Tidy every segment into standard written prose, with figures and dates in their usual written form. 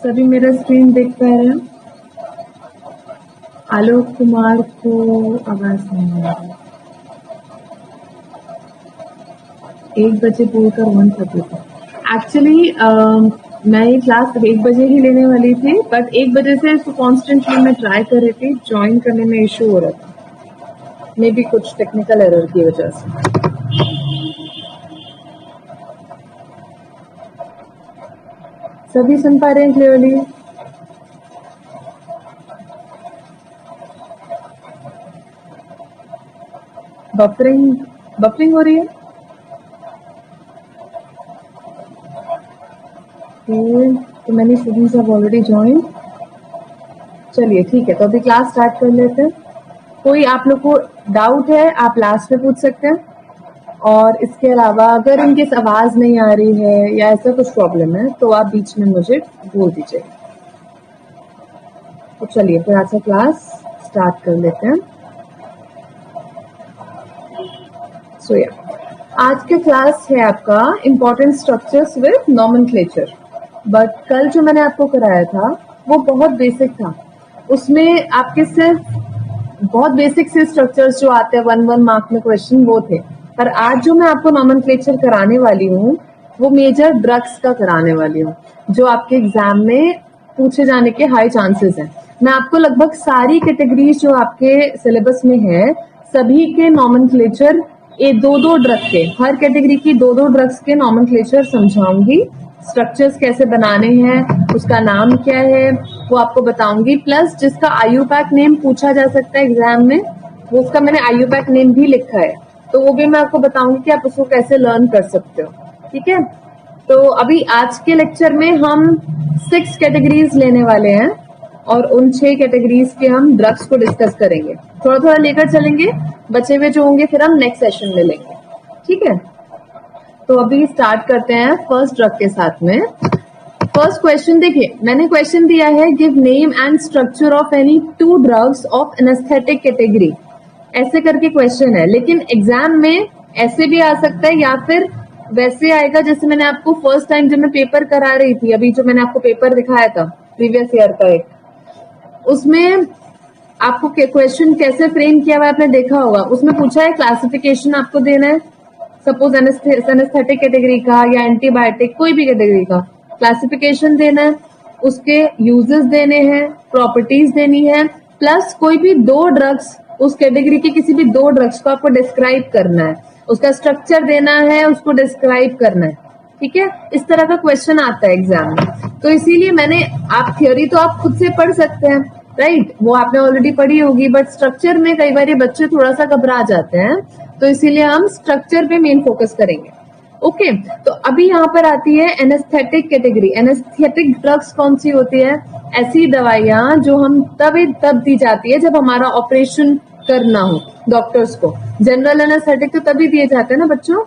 सभी मेरा स्क्रीन देख पा रहे हैं? आलोक कुमार को आवाज नहीं आ रही। 1 बजे बोलकर 1:30 पर एक्चुअली मैं ये क्लास 1 बजे ही लेने वाली थी, बट 1 बजे से इसको कॉन्स्टेंटली मैं ट्राई कर रही थी, ज्वाइन करने में इशू हो रहा था, मे बी कुछ टेक्निकल एरर की वजह से। सभी सुन पा रहे हैं क्लियरली? बफरिंग हो रही है? तो मैंने स्टूडेंट्स हैव ऑलरेडी ज्वाइन। चलिए ठीक है, तो अभी क्लास स्टार्ट कर लेते हैं। कोई आप लोग को डाउट है आप लास्ट में पूछ सकते हैं, और इसके अलावा अगर इनकी आवाज नहीं आ रही है या ऐसा कुछ प्रॉब्लम है तो आप बीच में मुझे बोल दीजिए। तो चलिए फिर आज का क्लास स्टार्ट कर लेते हैं। आज का क्लास है आपका important structures with nomenclature, but कल जो मैंने आपको कराया था वो बहुत बेसिक था। उसमें आपके सिर्फ बहुत बेसिक से स्ट्रक्चर्स जो आते हैं 1 मार्क में क्वेश्चन वो थे, पर आज जो मैं आपको नॉमेनक्लेचर कराने वाली हूँ वो मेजर ड्रग्स का कराने वाली हूँ, जो आपके एग्जाम में पूछे जाने के हाई चांसेस हैं। मैं आपको लगभग सारी कैटेगरीज जो आपके सिलेबस में है सभी के नॉमेनक्लेचर, ये 2 ड्रग के, हर कैटेगरी की 2 ड्रग्स के नॉमेनक्लेचर समझाऊंगी, स्ट्रक्चर्स कैसे बनाने हैं, उसका नाम क्या है वो आपको बताऊंगी, प्लस जिसका आईयूपैक नेम पूछा जा सकता है एग्जाम में वो उसका मैंने आईयूपैक नेम भी लिखा है, तो वो भी मैं आपको बताऊंगी कि आप उसको कैसे लर्न कर सकते हो। ठीक है, तो अभी आज के लेक्चर में हम 6 कैटेगरीज लेने वाले हैं और उन 6 कैटेगरीज के हम ड्रग्स को डिस्कस करेंगे, थोड़ा थोड़ा लेकर चलेंगे, बचे हुए जो होंगे फिर हम नेक्स्ट सेशन में लेंगे। ठीक है, तो अभी स्टार्ट करते हैं फर्स्ट ड्रग के साथ में। फर्स्ट क्वेश्चन देखिए, मैंने क्वेश्चन दिया है give name and structure of any 2 drugs of anaesthetic category, ऐसे करके क्वेश्चन है, लेकिन एग्जाम में ऐसे भी आ सकता है या फिर वैसे आएगा जैसे मैंने आपको फर्स्ट टाइम जब मैं पेपर करा रही थी, अभी जो मैंने आपको पेपर दिखाया था प्रीवियस ईयर का एक, उसमें आपको क्वेश्चन कैसे फ्रेम किया हुआ आपने देखा होगा। उसमें पूछा है क्लासिफिकेशन आपको देना है, सपोज एनेस्थेटिक कैटेगरी का या एंटीबायोटिक कोई भी कैटेगरी का क्लासिफिकेशन देना है, उसके यूजेस देने हैं, प्रॉपर्टीज देनी है, प्लस कोई भी 2 ड्रग्स उस कैटेगरी के किसी भी 2 ड्रग्स को आपको डिस्क्राइब करना है, उसका स्ट्रक्चर देना है, उसको डिस्क्राइब करना है। ठीक है, इस तरह का क्वेश्चन आता है एग्जाम में, तो इसीलिए मैंने, आप थ्योरी तो आप खुद से पढ़ सकते हैं, राइट, वो आपने ऑलरेडी पढ़ी होगी, बट स्ट्रक्चर में कई बार बच्चे थोड़ा सा घबरा जाते हैं, तो इसीलिए हम स्ट्रक्चर पे मेन फोकस करेंगे। ओके, तो अभी यहाँ पर आती है एनेस्थेटिक कैटेगरी। एनेस्थेटिक ड्रग्स कौन सी होती है? ऐसी दवाइयां जो हम तब दी जाती है जब हमारा ऑपरेशन करना हो डॉक्टर्स को। जनरल एनेस्थेटिक तो तभी दिए जाते हैं ना बच्चों।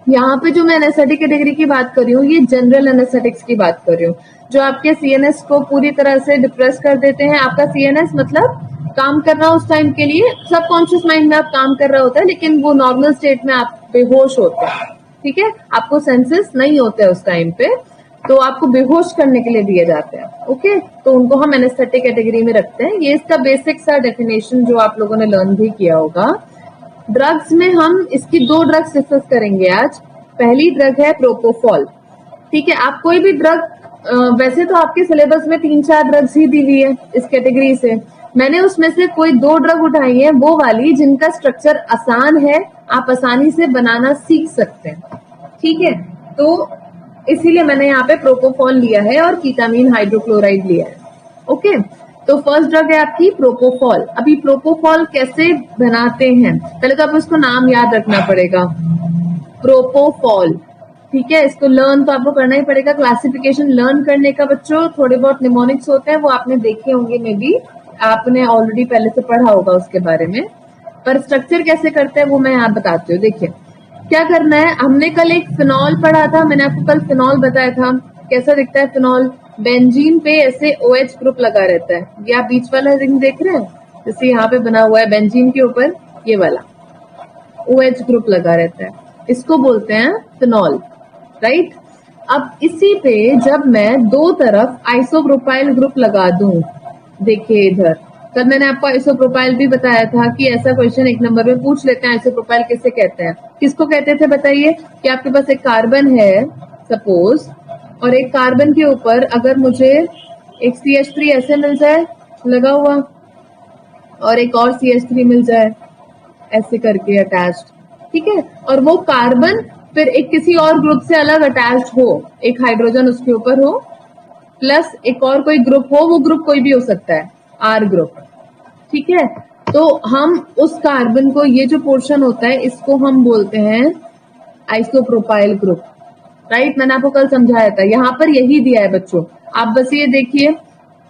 यहाँ पे जो मैं एनेस्थेटिक कैटेगरी की बात कर रही हूँ ये जनरल एनेस्थेटिक्स की बात कर रही हूँ, जो आपके सीएनएस को पूरी तरह से डिप्रेस कर देते हैं। आपका सीएनएस मतलब काम कर रहा उस टाइम के लिए, सबकॉन्शियस माइंड में आप काम कर रहा होता है, लेकिन वो नॉर्मल स्टेट में आप बेहोश होते हैं। ठीक है, आपको सेंसेस नहीं होते हैं उस टाइम पे, तो आपको बेहोश करने के लिए दिए जाते हैं। ओके, तो उनको हम एनेस्थेटिक कैटेगरी में रखते हैं। ये इसका बेसिक सा डेफिनेशन जो आप लोगों ने लर्न भी किया होगा। ड्रग्स में हम इसकी 2 ड्रग्स डिस्कस करेंगे आज। पहली ड्रग है प्रोपोफॉल। ठीक है, आप कोई भी ड्रग, वैसे तो आपके सिलेबस में 3-4 ड्रग्स ही दी हुई है इस कैटेगरी से, मैंने उसमें से कोई 2 ड्रग उठाई है, वो वाली जिनका स्ट्रक्चर आसान है, आप आसानी से बनाना सीख सकते हैं। ठीक है, तो इसीलिए मैंने यहाँ पे प्रोपोफॉल लिया है और कीटामीन हाइड्रोक्लोराइड लिया है। ओके, तो फर्स्ट ड्रग है आपकी प्रोपोफॉल। अभी प्रोपोफॉल कैसे बनाते हैं, पहले तो आपको इसको नाम याद रखना पड़ेगा, प्रोपोफॉल। ठीक है, इसको लर्न तो आपको करना ही पड़ेगा। क्लासिफिकेशन लर्न करने का बच्चों थोड़े बहुत निमोनिक्स होते हैं, वो आपने देखे होंगे, मे बी आपने ऑलरेडी पहले से पढ़ा होगा उसके बारे में, पर स्ट्रक्चर कैसे करते हैं वो मैं यहाँ बताती हूँ। देखिए क्या करना है, हमने कल एक फिनॉल पढ़ा था, मैंने आपको कल फिनॉल बताया था। कैसा दिखता है फिनॉल? बेंजीन पे ऐसे OH ग्रुप लगा रहता है, ये आप बीच वाला रिंग देख रहे हैं, जैसे यहाँ पे बना हुआ है बेंजीन के ऊपर ये वाला OH ग्रुप लगा रहता है, इसको बोलते हैं फिनॉल, राइट। अब इसी पे जब मैं दो तरफ आइसोप्रोपाइल ग्रुप लगा दूं, देखिए इधर कल मैंने आपको आइसोप्रोपाइल भी बताया था कि ऐसा क्वेश्चन एक नंबर में पूछ लेते हैं, आइसोप्रोपाइल किसे कहते हैं, किसको कहते थे बताइए। कि आपके पास एक कार्बन है सपोज, और एक कार्बन के ऊपर अगर मुझे एक CH3 ऐसे मिल जाए लगा हुआ, और एक और CH3 मिल जाए ऐसे करके अटैच्ड, ठीक है, और वो कार्बन फिर एक किसी और ग्रुप से अलग अटैच्ड हो, एक हाइड्रोजन उसके ऊपर हो, प्लस एक और कोई ग्रुप हो, वो ग्रुप कोई भी हो सकता है, R ग्रुप, ठीक है। तो हम उस कार्बन को, ये जो पोर्शन होता है इसको हम बोलते हैं आइसोप्रोपाइल ग्रुप, राइट। मैंने आपको कल समझाया था, यहाँ पर यही दिया है बच्चों, आप बस ये देखिए,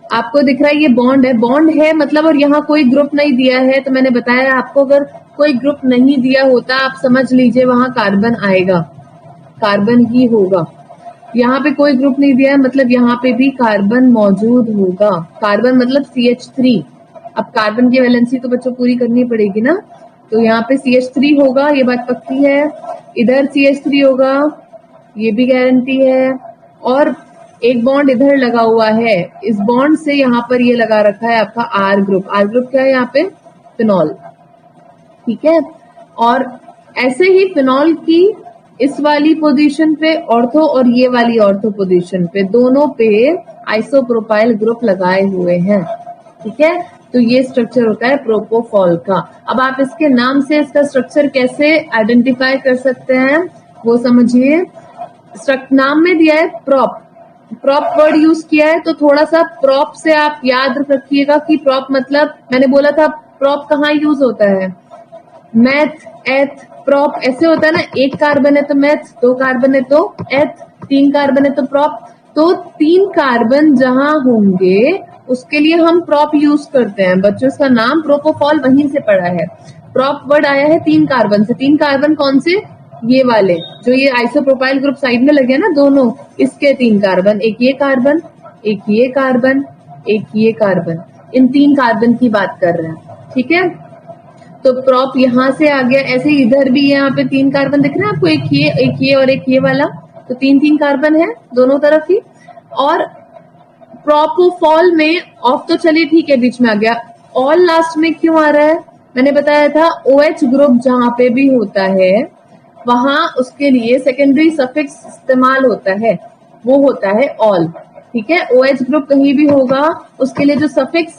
आपको दिख रहा है ये बॉन्ड है, बॉन्ड है मतलब, और यहाँ कोई ग्रुप नहीं दिया है, तो मैंने बताया आपको अगर कोई ग्रुप नहीं दिया होता आप समझ लीजिए वहां कार्बन आएगा, कार्बन ही होगा। यहाँ पे कोई ग्रुप नहीं दिया है मतलब यहाँ पे भी कार्बन मौजूद होगा, कार्बन मतलब CH3। अब कार्बन की वैलेंसी तो बच्चों पूरी करनी पड़ेगी ना, तो यहाँ पे CH3 होगा, ये बात पक्की है, इधर CH3 होगा, ये भी गारंटी है, और एक बॉन्ड इधर लगा हुआ है, इस बॉन्ड से यहाँ पर ये लगा रखा है आपका R ग्रुप। R ग्रुप क्या है यहाँ पे, फिनॉल, ठीक है। और ऐसे ही फिनॉल की इस वाली पोजीशन पे ऑर्थो और ये वाली ऑर्थो पोजीशन पे, दोनों पे आइसोप्रोपाइल ग्रुप लगाए हुए हैं, ठीक है। तो ये स्ट्रक्चर होता है प्रोपोफॉल का। अब आप इसके नाम से इसका स्ट्रक्चर कैसे आइडेंटिफाई कर सकते हैं वो समझिए। नाम में दिया है प्रॉप, प्रॉप वर्ड यूज किया है, तो थोड़ा सा प्रॉप से आप याद रखिएगा कि प्रॉप मतलब, मैंने बोला था प्रॉप कहाँ यूज होता है, मैथ, एथ, प्रॉप ऐसे होता है ना, एक कार्बन है तो मैथ, दो कार्बन है तो एथ, तीन कार्बन है तो प्रॉप। तो तीन कार्बन जहां होंगे उसके लिए हम प्रॉप यूज करते हैं बच्चों, इसका नाम प्रोपोफॉल वहीं से पड़ा है। प्रॉप वर्ड आया है तीन कार्बन से, तीन कार्बन कौन से, ये वाले जो ये आइसोप्रोपाइल ग्रुप साइड में लगे ना दोनों, इसके तीन कार्बन, एक ये कार्बन, एक ये कार्बन, एक ये कार्बन, इन तीन कार्बन की बात कर रहे हैं, ठीक है। तो प्रॉप यहाँ से आ गया, ऐसे इधर भी यहाँ पे तीन कार्बन दिख रहे हैं आपको, एक ये और एक ये वाला, तो तीन तीन कार्बन है दोनों तरफ ही। और प्रोपोफॉल में ऑफ तो चलिए ठीक है बीच में आ गया, ऑल लास्ट में क्यों आ रहा है, मैंने बताया था OH ग्रुप जहां पे भी होता है वहां उसके लिए सेकेंडरी सफिक्स इस्तेमाल होता है, वो होता है ऑल, ठीक है। OH ग्रुप कहीं भी होगा उसके लिए जो सफिक्स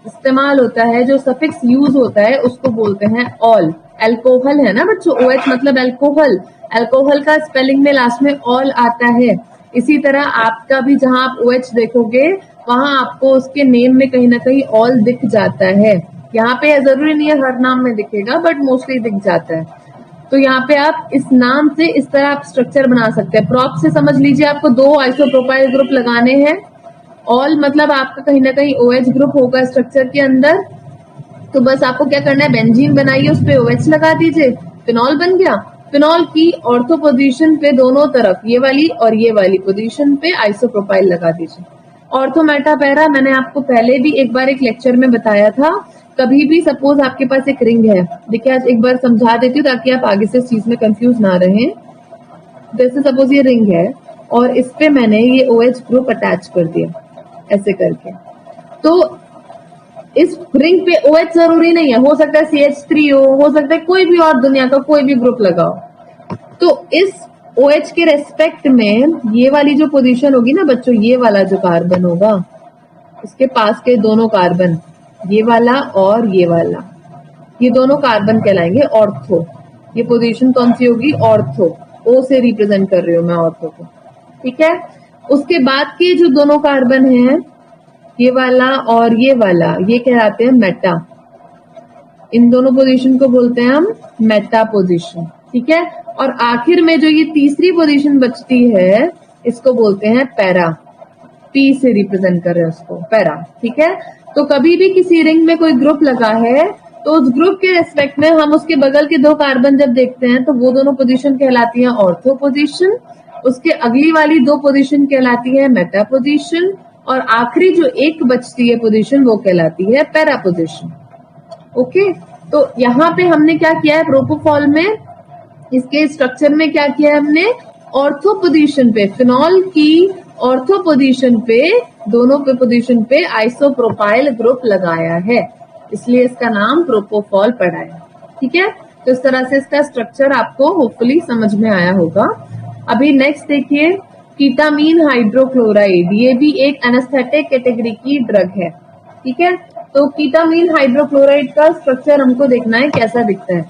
इस्तेमाल होता है, जो सफिक्स यूज होता है उसको बोलते हैं ऑल। एल्कोहल है ना बच्चों, OH मतलब एल्कोहल, एल्कोहल का स्पेलिंग में लास्ट में ऑल आता है। इसी तरह आपका भी जहां आप OH देखोगे वहां आपको उसके नेम में कहीं ना कहीं ऑल दिख जाता है, यहाँ पे जरूरी नहीं है हर नाम में दिखेगा बट मोस्टली दिख जाता है। तो यहाँ पे आप इस नाम से इस तरह आप स्ट्रक्चर बना सकते हैं। प्रॉप से समझ लीजिए आपको दो आइसोप्रोपाइल ग्रुप लगाने हैं, ऑल मतलब आपका कहीं ना कहीं OH ग्रुप होगा स्ट्रक्चर के अंदर, तो बस आपको क्या करना है, बेंजीन बनाइए, उस पे OH लगा दीजिए, फिनॉल बन गया। फिनॉल की ऑर्थो पोजीशन पे दोनों तरफ ये वाली और ये वाली पोजीशन पे आइसोप्रोपाइल लगा दीजिए। ऑर्थो मेटा पैरा मैंने आपको पहले भी एक बार एक लेक्चर में बताया था। कभी भी सपोज आपके पास एक रिंग है, देखिए आज एक बार समझा देती हूँ ताकि आप आगे से इस चीज में कंफ्यूज ना रहें। जैसे सपोज ये रिंग है और इस पे मैंने ये OH ग्रुप अटैच कर दिया ऐसे करके, तो इस रिंग पे OH जरूरी नहीं है, हो सकता है CH3 हो सकता है कोई भी और दुनिया का कोई भी ग्रुप लगाओ। तो इस OH के रेस्पेक्ट में ये वाली जो पोजीशन होगी ना बच्चों, ये वाला जो कार्बन होगा उसके पास के दोनों कार्बन, ये वाला और ये वाला, ये दोनों कार्बन कहलाएंगे ऑर्थो। ये पोजीशन कौन सी होगी, ऑर्थो, O से रिप्रेजेंट कर रही हूं मैं ऑर्थो को, ठीक है। उसके बाद के जो दोनों कार्बन हैं, ये वाला और ये वाला, ये कहलाते हैं मेटा। इन दोनों पोजीशन को बोलते हैं हम मेटा पोजीशन, ठीक है। और आखिर में जो ये तीसरी पोजीशन बचती है इसको बोलते हैं पैरा, P से रिप्रेजेंट कर रहे हैं उसको, पैरा, ठीक है। तो कभी भी किसी रिंग में कोई ग्रुप लगा है तो उस ग्रुप के रेस्पेक्ट में हम उसके बगल के दो कार्बन जब देखते हैं तो वो दोनों पोजीशन कहलाती है ऑर्थो पोजीशन, उसके अगली वाली दो पोजीशन कहलाती है मेटा पोजीशन, और आखिरी जो एक बचती है पोजीशन वो कहलाती है पैरा पोजीशन। ओके, तो यहाँ पे हमने क्या किया है, प्रोपोफॉल में इसके स्ट्रक्चर में क्या किया है हमने, ऑर्थो पोजीशन पे, फिनॉल की ऑर्थो पोजीशन पे, दोनों पे पोजीशन पे आइसोप्रोपाइल ग्रुप लगाया है, इसलिए इसका नाम प्रोपोफॉल पड़ा है। ठीक है, तो इस तरह से इसका स्ट्रक्चर आपको होपफुली समझ में आया होगा। अभी नेक्स्ट देखिए, कीटामीन हाइड्रोक्लोराइड, ये भी एक एनेस्थेटिक कैटेगरी की ड्रग है। ठीक है, तो कीटामीन हाइड्रोक्लोराइड का स्ट्रक्चर हमको देखना है कैसा दिखता है।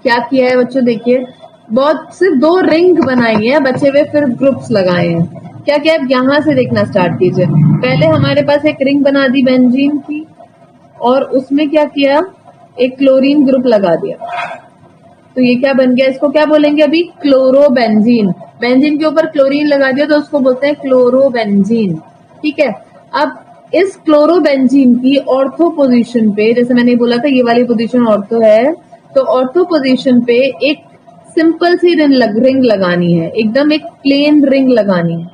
क्या किया है बच्चों, देखिए बहुत सिर्फ 2 रिंग बनाई है, बचे हुए फिर ग्रुप्स लगाए हैं। क्या क्या है, यहां से देखना स्टार्ट कीजिए। पहले हमारे पास एक रिंग बना दी बेंजीन की, और उसमें क्या किया, एक क्लोरीन ग्रुप लगा दिया। तो ये क्या बन गया, इसको क्या बोलेंगे अभी, क्लोरोबेंजीन। बेंजीन के ऊपर क्लोरीन लगा दिया तो उसको बोलते हैं क्लोरोबेंजीन। ठीक है, अब इस क्लोरोबेंजीन की ऑर्थो पोजीशन पे, जैसे मैंने बोला था ये वाली पोजीशन ऑर्थो है, तो ऑर्थो पोजीशन पे एक सिंपल सी रिंग लगानी है, एकदम एक प्लेन रिंग लगानी है,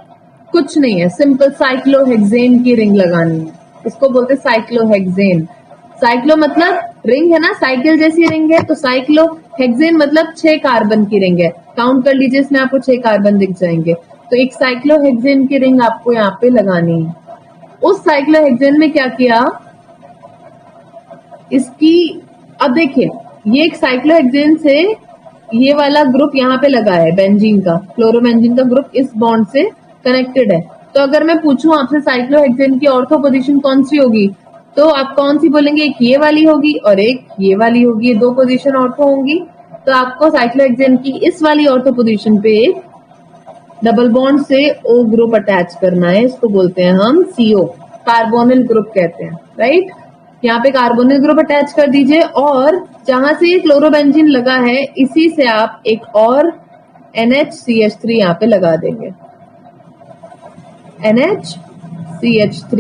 कुछ नहीं है, सिंपल साइक्लोहेक्सेन की रिंग लगानी है। इसको बोलते हैं साइक्लोहेक्सेन। साइक्लो मतलब रिंग है ना, साइकिल जैसी रिंग है, तो साइक्लोहेक्सेन मतलब 6 कार्बन की रिंग है। काउंट कर लीजिए, इसमें आपको 6 कार्बन दिख जाएंगे। तो एक साइक्लोहेक्सेन की रिंग आपको यहाँ पे लगानी है। उस साइक्लोहेक्सेन में क्या किया, इसकी, अब देखिए ये एक साइक्लोहेक्सेन से ये वाला ग्रुप यहाँ पे लगा है बेंजीन का, क्लोरोबेंजीन का ग्रुप इस बॉन्ड से कनेक्टेड है। तो अगर मैं पूछूं आपसे साइक्लोहेक्सेन की ऑर्थो पोजीशन कौन सी होगी, तो आप कौन सी बोलेंगे, एक ये वाली होगी और एक ये वाली होगी, 2 पोजीशन ऑर्थो होंगी। तो आपको साइक्लोहेक्सेन की इस वाली ऑर्थो पोजीशन पे एक डबल बॉन्ड से ओ ग्रुप अटैच करना है, इसको बोलते हैं हम CO, कार्बोनिल ग्रुप कहते हैं, राइट। यहाँ पे कार्बोनिल ग्रुप अटैच कर दीजिए, और जहां से ये क्लोरोबेंजीन लगा है इसी से आप एक और NHCH3 यहाँ पे लगा देंगे, NHCH3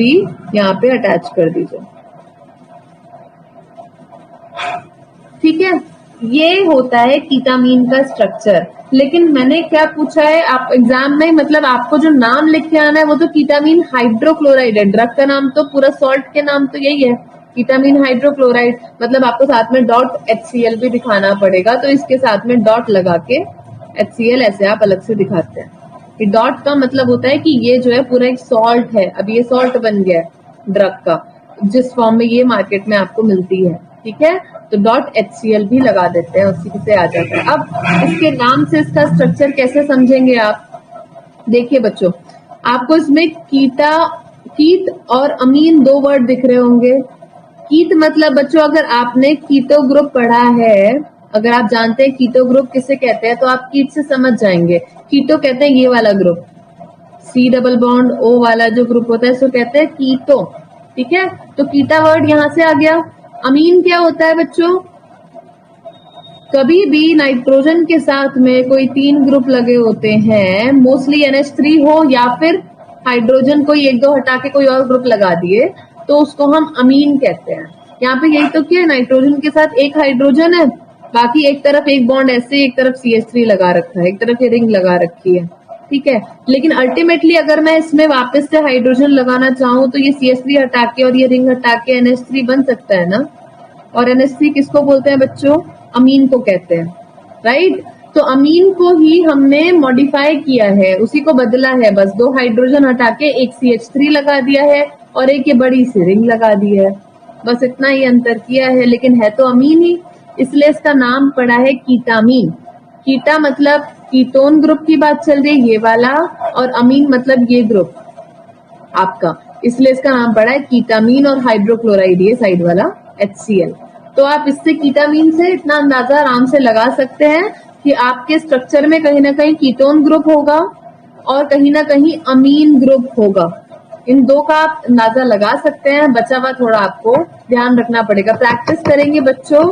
यहाँ पे अटैच कर दीजिए। ठीक है, ये होता है कीटामीन का स्ट्रक्चर। लेकिन मैंने क्या पूछा है, आप एग्जाम में, मतलब आपको जो नाम लिख के आना है वो तो कीटामीन हाइड्रोक्लोराइड है, ड्रग का नाम तो, पूरा सॉल्ट के नाम तो यही है, कीटामीन हाइड्रोक्लोराइड। मतलब आपको साथ में .HCl भी दिखाना पड़ेगा, तो इसके साथ में डॉट लगा के HCl ऐसे आप अलग से दिखाते हैं। ये डॉट का मतलब होता है कि ये जो है पूरा एक सॉल्ट है, अब ये सॉल्ट बन गया है ड्रग का, जिस फॉर्म में ये मार्केट में आपको मिलती है। ठीक है, तो .HCl भी लगा देते हैं, उसी से आ जाता है। अब इसके नाम से इसका स्ट्रक्चर कैसे समझेंगे आप, देखिए बच्चों, आपको इसमें कीट और अमीन 2 वर्ड दिख रहे होंगे। कीट मतलब बच्चों, अगर आपने कीटो ग्रुप पढ़ा है, अगर आप जानते हैं कीटो ग्रुप किसे कहते हैं, तो आप कीट से समझ जाएंगे। कीटो कहते हैं ये वाला group, C double bond O वाला जो ग्रुप होता है इसको कहते हैं कीटो। ठीक है, तो कीटा वर्ड यहां से आ गया। अमीन क्या होता है बच्चों, कभी भी नाइट्रोजन के साथ में कोई 3 ग्रुप लगे होते हैं, मोस्टली NH3 हो या फिर हाइड्रोजन कोई 1-2 हटा के कोई और ग्रुप लगा दिए, तो उसको हम अमीन कहते हैं। यहाँ पे यही तो किया, नाइट्रोजन के साथ एक हाइड्रोजन है, बाकी एक तरफ एक बॉन्ड ऐसे, एक तरफ CH3 लगा रखा है, एक तरफ ये रिंग लगा रखी है। ठीक है, लेकिन अल्टीमेटली अगर मैं इसमें वापस से हाइड्रोजन लगाना चाहूँ तो ये CH3 हटा के और ये रिंग हटा के NH3 बन सकता है ना। और NH3 किसको बोलते हैं बच्चों, अमीन को कहते हैं, राइट। तो अमीन को ही हमने मॉडिफाई किया है, उसी को बदला है, बस 2 हाइड्रोजन हटा के एक CH3 लगा दिया है और एक ये बड़ी सी रिंग लगा दी है, बस इतना ही अंतर किया है, लेकिन है तो अमीन ही, इसलिए इसका नाम पड़ा है कीटामीन। कीटा मतलब कीटोन ग्रुप की बात चल रही है ये वाला, और अमीन मतलब ये ग्रुप आपका, इसलिए इसका नाम पड़ा है कीटामीन। और हाइड्रोक्लोराइड ये साइड वाला HCl। तो आप इससे कीटामीन से इतना अंदाजा आराम से लगा सकते हैं कि आपके स्ट्रक्चर में कहीं ना कहीं कीटोन ग्रुप होगा और कहीं ना कहीं अमीन ग्रुप होगा। इन 2 का आप अंदाजा लगा सकते हैं, बचा हुआ थोड़ा आपको ध्यान रखना पड़ेगा। प्रैक्टिस करेंगे बच्चों।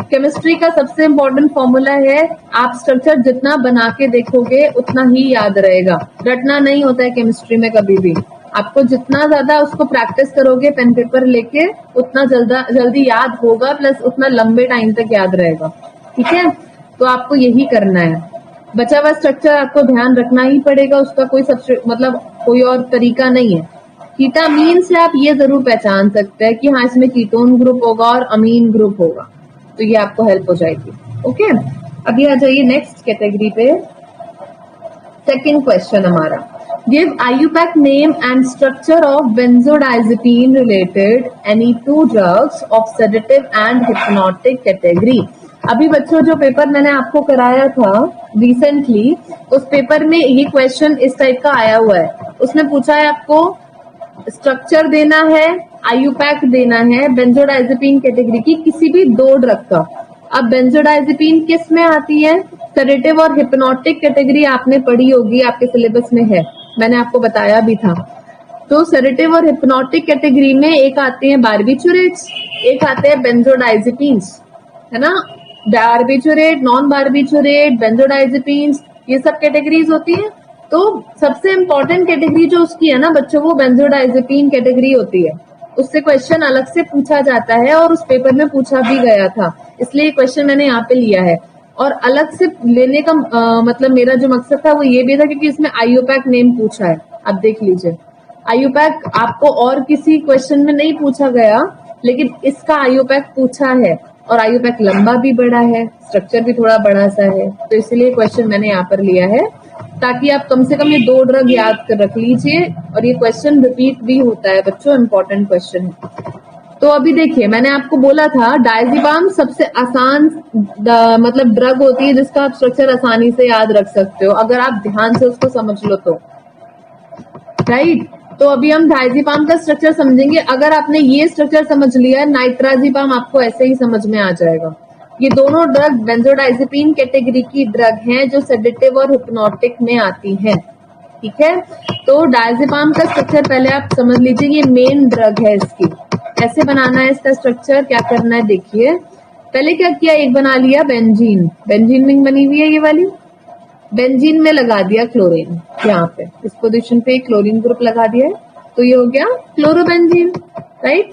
केमिस्ट्री का सबसे इम्पोर्टेंट फॉर्मूला है, आप स्ट्रक्चर जितना बना के देखोगे उतना ही याद रहेगा। रटना नहीं होता है केमिस्ट्री में कभी भी, आपको जितना ज्यादा उसको प्रैक्टिस करोगे पेन पेपर लेके, उतना जल्दी याद होगा, प्लस उतना लंबे टाइम तक याद रहेगा। ठीक है, तो आपको यही करना है। बचा हुआ स्ट्रक्चर आपको ध्यान रखना ही पड़ेगा, उसका कोई मतलब कोई और तरीका नहीं है। कीटामीन से आप ये जरूर पहचान सकते हैं कि हाँ इसमें कीटोन ग्रुप होगा और अमीन ग्रुप होगा, तो ये आपको हेल्प हो जाएगी। ओके, अभी आ जाइए नेक्स्ट कैटेगरी पे। सेकेंड क्वेश्चन हमारा, give IUPAC name and structure of benzodiazepine related any two drugs of sedative and hypnotic category. अभी बच्चों जो पेपर मैंने आपको कराया था रिसेंटली, उस पेपर में ये क्वेश्चन इस टाइप का आया हुआ है। उसने पूछा है आपको स्ट्रक्चर देना है, IUPAC देना है बेंजोडाइजेपिन कैटेगरी की किसी भी दो ड्रग का। अब बेंजोडाइजेपिन किस में आती है? सेडेटिव और हिप्नोटिक कैटेगरी आपने पढ़ी होगी, आपके सिलेबस में है, मैंने आपको बताया भी था। तो सेडेटिव और हिप्नोटिक कैटेगरी में एक आते हैं बार्बिचुरेट्स, एक आते हैं बेंजोडाइजेपिन्स, है ना। बार्बिचुरेट, नॉन बार्बिचुरेट, बेंजोडाइजेपिन्स, ये सब कैटेगरीज होती है। तो सबसे इंपॉर्टेंट कैटेगरी जो उसकी है ना बच्चों, वो बेंजोडाइजेपिन कैटेगरी होती है। उससे क्वेश्चन अलग से पूछा जाता है और उस पेपर में पूछा भी गया था, इसलिए क्वेश्चन मैंने यहाँ पे लिया है। और अलग से लेने का मतलब मेरा जो मकसद था वो ये भी था क्योंकि इसमें IUPAC नेम पूछा है। आप देख लीजिए, IUPAC आपको और किसी क्वेश्चन में नहीं पूछा गया, लेकिन इसका IUPAC पूछा है और IUPAC लंबा भी बड़ा है, स्ट्रक्चर भी थोड़ा बड़ा सा है, तो इसलिए क्वेश्चन मैंने यहाँ पर लिया है ताकि आप कम से कम ये दो ड्रग याद कर रख लीजिए। और ये क्वेश्चन रिपीट भी होता है बच्चों, इंपॉर्टेंट क्वेश्चन है। तो अभी देखिए, मैंने आपको बोला था डायजिपाम सबसे आसान मतलब ड्रग होती है जिसका आप स्ट्रक्चर आसानी से याद रख सकते हो, अगर आप ध्यान से उसको समझ लो तो, राइट। तो अभी हम डायजिपाम का स्ट्रक्चर समझेंगे। अगर आपने ये स्ट्रक्चर समझ लिया है, नाइट्राजिपाम आपको ऐसे ही समझ में आ जाएगा। ये दोनों ड्रग बेंजोडाइजेपिन कैटेगरी की ड्रग हैं जो सेडेटिव और हिप्नोटिक में आती हैं, ठीक है। तो डायजिपाम का स्ट्रक्चर पहले आप समझ लीजिए, ये मेन ड्रग है इसकी। कैसे बनाना है इसका स्ट्रक्चर, क्या करना है देखिए। पहले क्या किया, एक बना लिया बेंजीन, बेंजीन रिंग बनी हुई है ये वाली, बेंजीन में लगा दिया क्लोरीन, यहाँ पे इस पोजीशन पे क्लोरीन ग्रुप लगा दिया है, तो ये हो गया क्लोरोबेंजीन, राइट।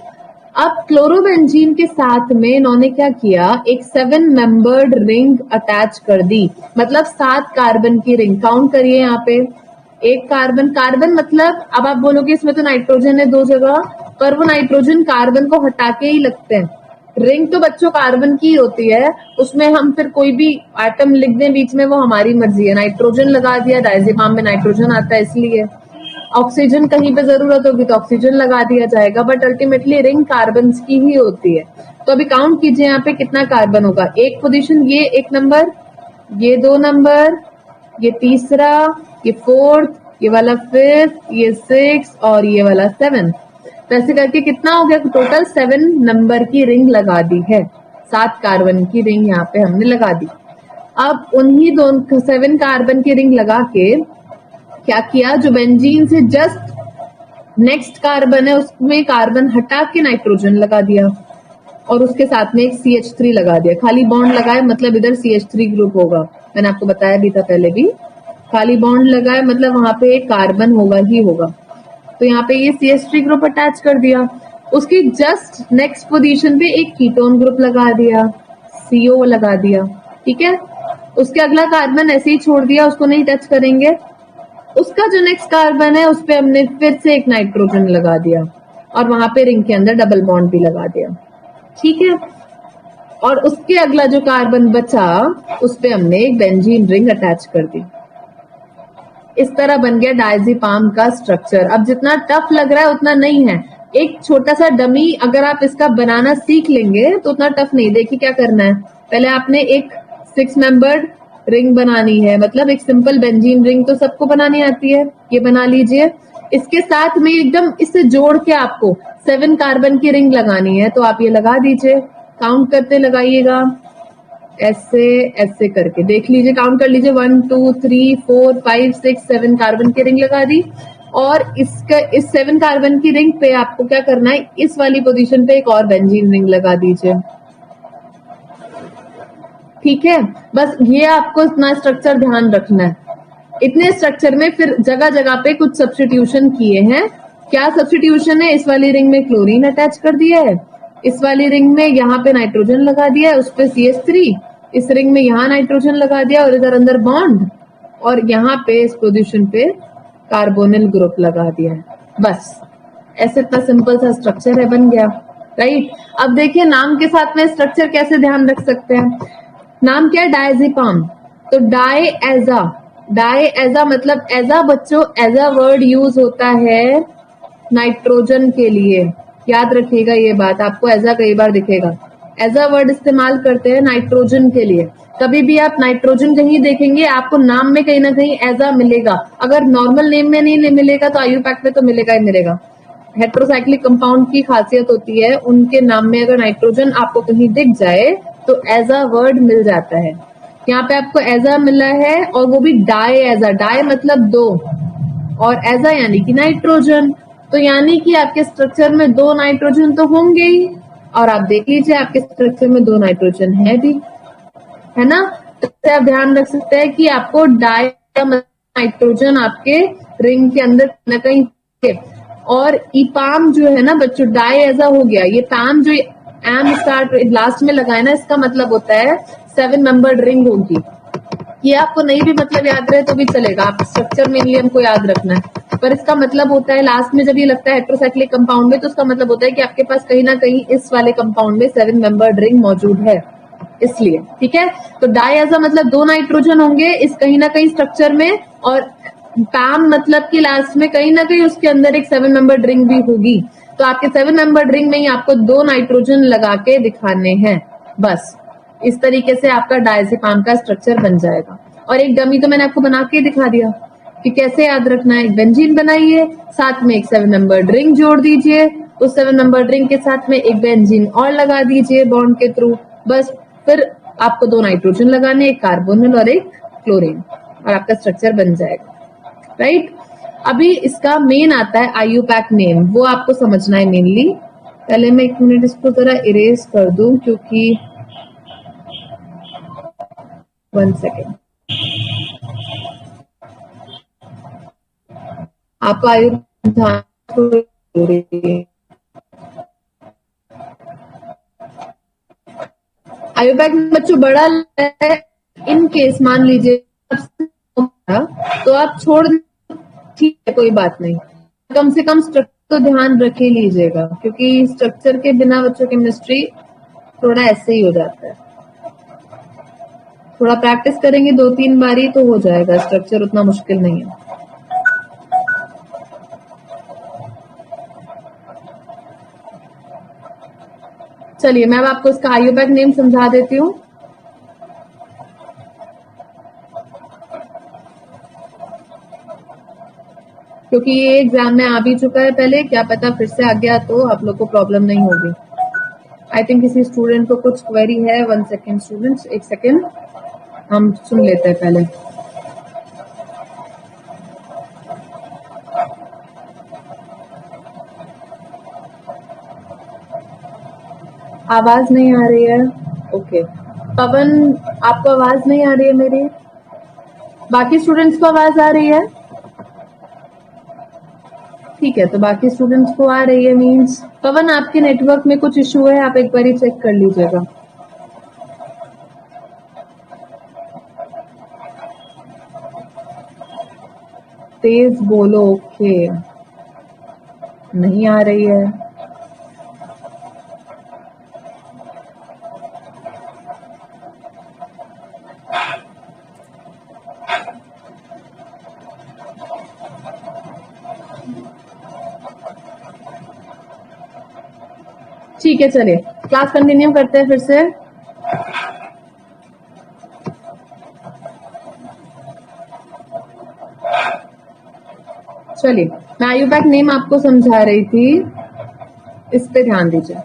अब क्लोरोबेंजीन के साथ में इन्होंने क्या किया, एक 7 मेंबर्ड रिंग अटैच कर दी, मतलब 7 कार्बन की रिंग। काउंट करिए यहाँ पे, एक कार्बन, कार्बन मतलब अब आप बोलोगे इसमें तो नाइट्रोजन है 2 जगह, पर वो नाइट्रोजन कार्बन को हटा के ही लगते हैं। रिंग तो बच्चों कार्बन की होती है, उसमें हम फिर कोई भी एटम लिख दें बीच में वो हमारी मर्जी है। नाइट्रोजन लगा दिया, डायजिपाम में नाइट्रोजन आता है इसलिए। ऑक्सीजन कहीं पे जरूरत होगी तो ऑक्सीजन लगा दिया जाएगा, बट अल्टीमेटली रिंग कार्बन की ही होती है। तो अभी काउंट कीजिए यहाँ पे कितना कार्बन होगा। एक पोजीशन ये 1 नंबर, ये 2 नंबर, ये तीसरा, ये 4th, ये वाला 5th, ये 6 और ये वाला 7। वैसे करके कितना हो गया, टोटल 7 नंबर की रिंग लगा दी है, 7 कार्बन की रिंग यहाँ पे हमने लगा दी। अब उन्हीं 7 कार्बन की रिंग लगा के क्या किया, जो बेंजीन से जस्ट नेक्स्ट कार्बन है उसमें कार्बन हटा के नाइट्रोजन लगा दिया और उसके साथ में एक CH3 लगा दिया। खाली बॉन्ड लगाए मतलब इधर CH3 ग्रुप होगा, मैंने आपको बताया भी था पहले भी। खाली बॉन्ड लगाए मतलब वहां पे एक कार्बन होगा ही होगा, तो यहाँ पे ये CH3 ग्रुप अटैच कर दिया। उसकी जस्ट नेक्स्ट पोजीशन पे एक कीटोन ग्रुप लगा दिया, CO लगा दिया, ठीक है। उसके अगला कार्बन ऐसे ही छोड़ दिया, उसको नहीं टच करेंगे। उसका जो नेक्स्ट कार्बन है उस पे हमने फिर से एक नाइट्रोजन लगा दिया और वहां पे रिंग के अंदर डबल बॉन्ड भी लगा दिया, ठीक है। और उसके अगला जो कार्बन बचा उस पे हमने एक बेंजीन रिंग अटैच कर दी। इस तरह बन गया डायजिपाम का स्ट्रक्चर। अब जितना टफ लग रहा है उतना नहीं है, एक छोटा सा डमी अगर आप इसका बनाना सीख लेंगे तो उतना टफ नहीं। देखिए क्या करना है, पहले आपने एक 6 मेंबर्ड रिंग बनानी है, मतलब एक सिंपल बेंजीन रिंग तो सबको बनानी आती है, ये बना लीजिए। इसके साथ में एकदम इससे जोड़ के आपको 7 कार्बन की रिंग लगानी है, तो आप ये लगा दीजिए, काउंट करते लगाइएगा, ऐसे ऐसे करके देख लीजिए, काउंट कर लीजिए 1 2 3 4 5 6 7 कार्बन की रिंग लगा दी। और इसका इस 7 कार्बन की रिंग पे आपको क्या करना है, इस वाली पोजीशन पे एक और बेंजीन रिंग लगा दीजिए, ठीक है। बस ये आपको इतना स्ट्रक्चर ध्यान रखना है। इतने स्ट्रक्चर में फिर जगह जगह पे कुछ सब्स्टिट्यूशन किए हैं। क्या सब्स्टिट्यूशन है, इस वाली रिंग में क्लोरीन अटैच कर दिया है, इस वाली रिंग में यहाँ पे नाइट्रोजन लगा दिया है, उस पे CH3, इस रिंग में यहाँ नाइट्रोजन लगा दिया और इधर अंदर बॉन्ड, और यहाँ पे इस पोजीशन पे कार्बोनिल ग्रुप लगा दिया है। बस ऐसे इतना सिंपल सा स्ट्रक्चर है, बन गया, राइट। अब देखिए नाम के साथ में स्ट्रक्चर कैसे ध्यान रख सकते हैं। नाम क्या है, डायजिपाम, तो डाई एजा डाई एजा मतलब एजा बच्चों एजा वर्ड यूज होता है नाइट्रोजन के लिए। याद रखिएगा ये बात, आपको एजा कई बार दिखेगा। एजा वर्ड इस्तेमाल करते हैं नाइट्रोजन के लिए। कभी भी आप नाइट्रोजन कहीं देखेंगे आपको नाम में कहीं ना कहीं एजा मिलेगा। अगर नॉर्मल नेम में नहीं मिलेगा तो आयुपैक में तो मिलेगा ही मिलेगा। हेट्रोसाइक्लिक कंपाउंड की खासियत होती है उनके नाम में अगर नाइट्रोजन आपको कहीं दिख जाए तो एजा वर्ड मिल जाता है। यहाँ पे आपको एजा मिला है और वो भी डाई एजा। डाई मतलब दो और एजा यानी कि नाइट्रोजन। तो यानी कि आपके स्ट्रक्चर में दो नाइट्रोजन तो होंगे ही। और आप देख लीजिए आपके स्ट्रक्चर में दो नाइट्रोजन है भी, है ना। तो आप ध्यान रख सकते हैं कि आपको डाई नाइट्रोजन आपके रिंग के अंदर न कहीं। और ईपाम जो है ना बच्चों, डाई एजा हो गया। ये पैम जो एम स्टार्ट लास्ट में लगाए ना, इसका मतलब होता है 7 मेंबर्ड रिंग होगी। ये आपको नहीं भी मतलब याद रहे तो भी चलेगा, आप स्ट्रक्चर मेनली हमको याद रखना है। पर इसका मतलब होता है लास्ट में जब ये लगता है हेट्रोसाइक्लिक कंपाउंड में, तो उसका मतलब होता है कि आपके पास कहीं ना कहीं इस वाले कंपाउंड में 7 मेंबर्ड रिंग मौजूद है, इसलिए। ठीक है, तो डाईएजा मतलब दो नाइट्रोजन होंगे इस कहीं ना कहीं स्ट्रक्चर में, और पैम मतलब कि लास्ट में कहीं ना कहीं उसके अंदर एक 7 मेंबर्ड रिंग भी होगी। तो आपके 7 मेंबर्ड रिंग में ही आपको दो नाइट्रोजन लगा के दिखाने हैं। बस इस तरीके से आपका डायजेपाम का स्ट्रक्चर बन जाएगा। और एक डमी तो मैंने आपको बना के दिखा दिया कि कैसे याद रखना है। एक बेंजीन बनाइए, साथ में एक 7 मेंबर्ड रिंग जोड़ दीजिए, उस 7 मेंबर्ड रिंग के साथ में एक बेंजीन और लगा दीजिए बॉन्ड के थ्रू। बस फिर आपको दो नाइट्रोजन लगाने, एक कार्बोनिल और एक क्लोरीन, और आपका स्ट्रक्चर बन जाएगा। राइट, अभी इसका मेन आता है आयुपैक नेम, वो आपको समझना है मेनली। पहले मैं 1 मिनट इसको जरा इरेज कर दूं, क्योंकि 1 सेकेंड आपको आयुपैक बच्चों बड़ा है। इन केस मान लीजिए तो आप छोड़, ठीक है कोई बात नहीं, कम से कम स्ट्रक्चर तो ध्यान रखे लीजिएगा, क्योंकि स्ट्रक्चर के बिना बच्चों केमिस्ट्री थोड़ा ऐसे ही हो जाता है। थोड़ा प्रैक्टिस करेंगे 2-3 बारी तो हो जाएगा, स्ट्रक्चर उतना मुश्किल नहीं है। चलिए मैं अब आपको इसका आयुपैक नेम समझा देती हूँ। क्योंकि ये एग्जाम में आ भी चुका है पहले, क्या पता फिर से आ गया तो आप लोग को प्रॉब्लम नहीं होगी। आई थिंक किसी स्टूडेंट को कुछ क्वेरी है। 1 सेकेंड स्टूडेंट्स, 1 सेकेंड हम सुन लेते हैं पहले। आवाज नहीं आ रही है, ओके। पवन आपको आवाज नहीं आ रही है मेरी? बाकी स्टूडेंट्स को आवाज आ रही है? ठीक है, तो बाकी स्टूडेंट्स को आ रही है मींस पवन आपके नेटवर्क में कुछ इशू है, आप एक बार चेक कर लीजिएगा। तेज बोलो, ओके। नहीं आ रही है, ठीक है। चलिए क्लास कंटिन्यू करते हैं फिर से। चलिए मैं आयुपैक नेम आपको समझा रही थी, इस पे ध्यान दीजिए।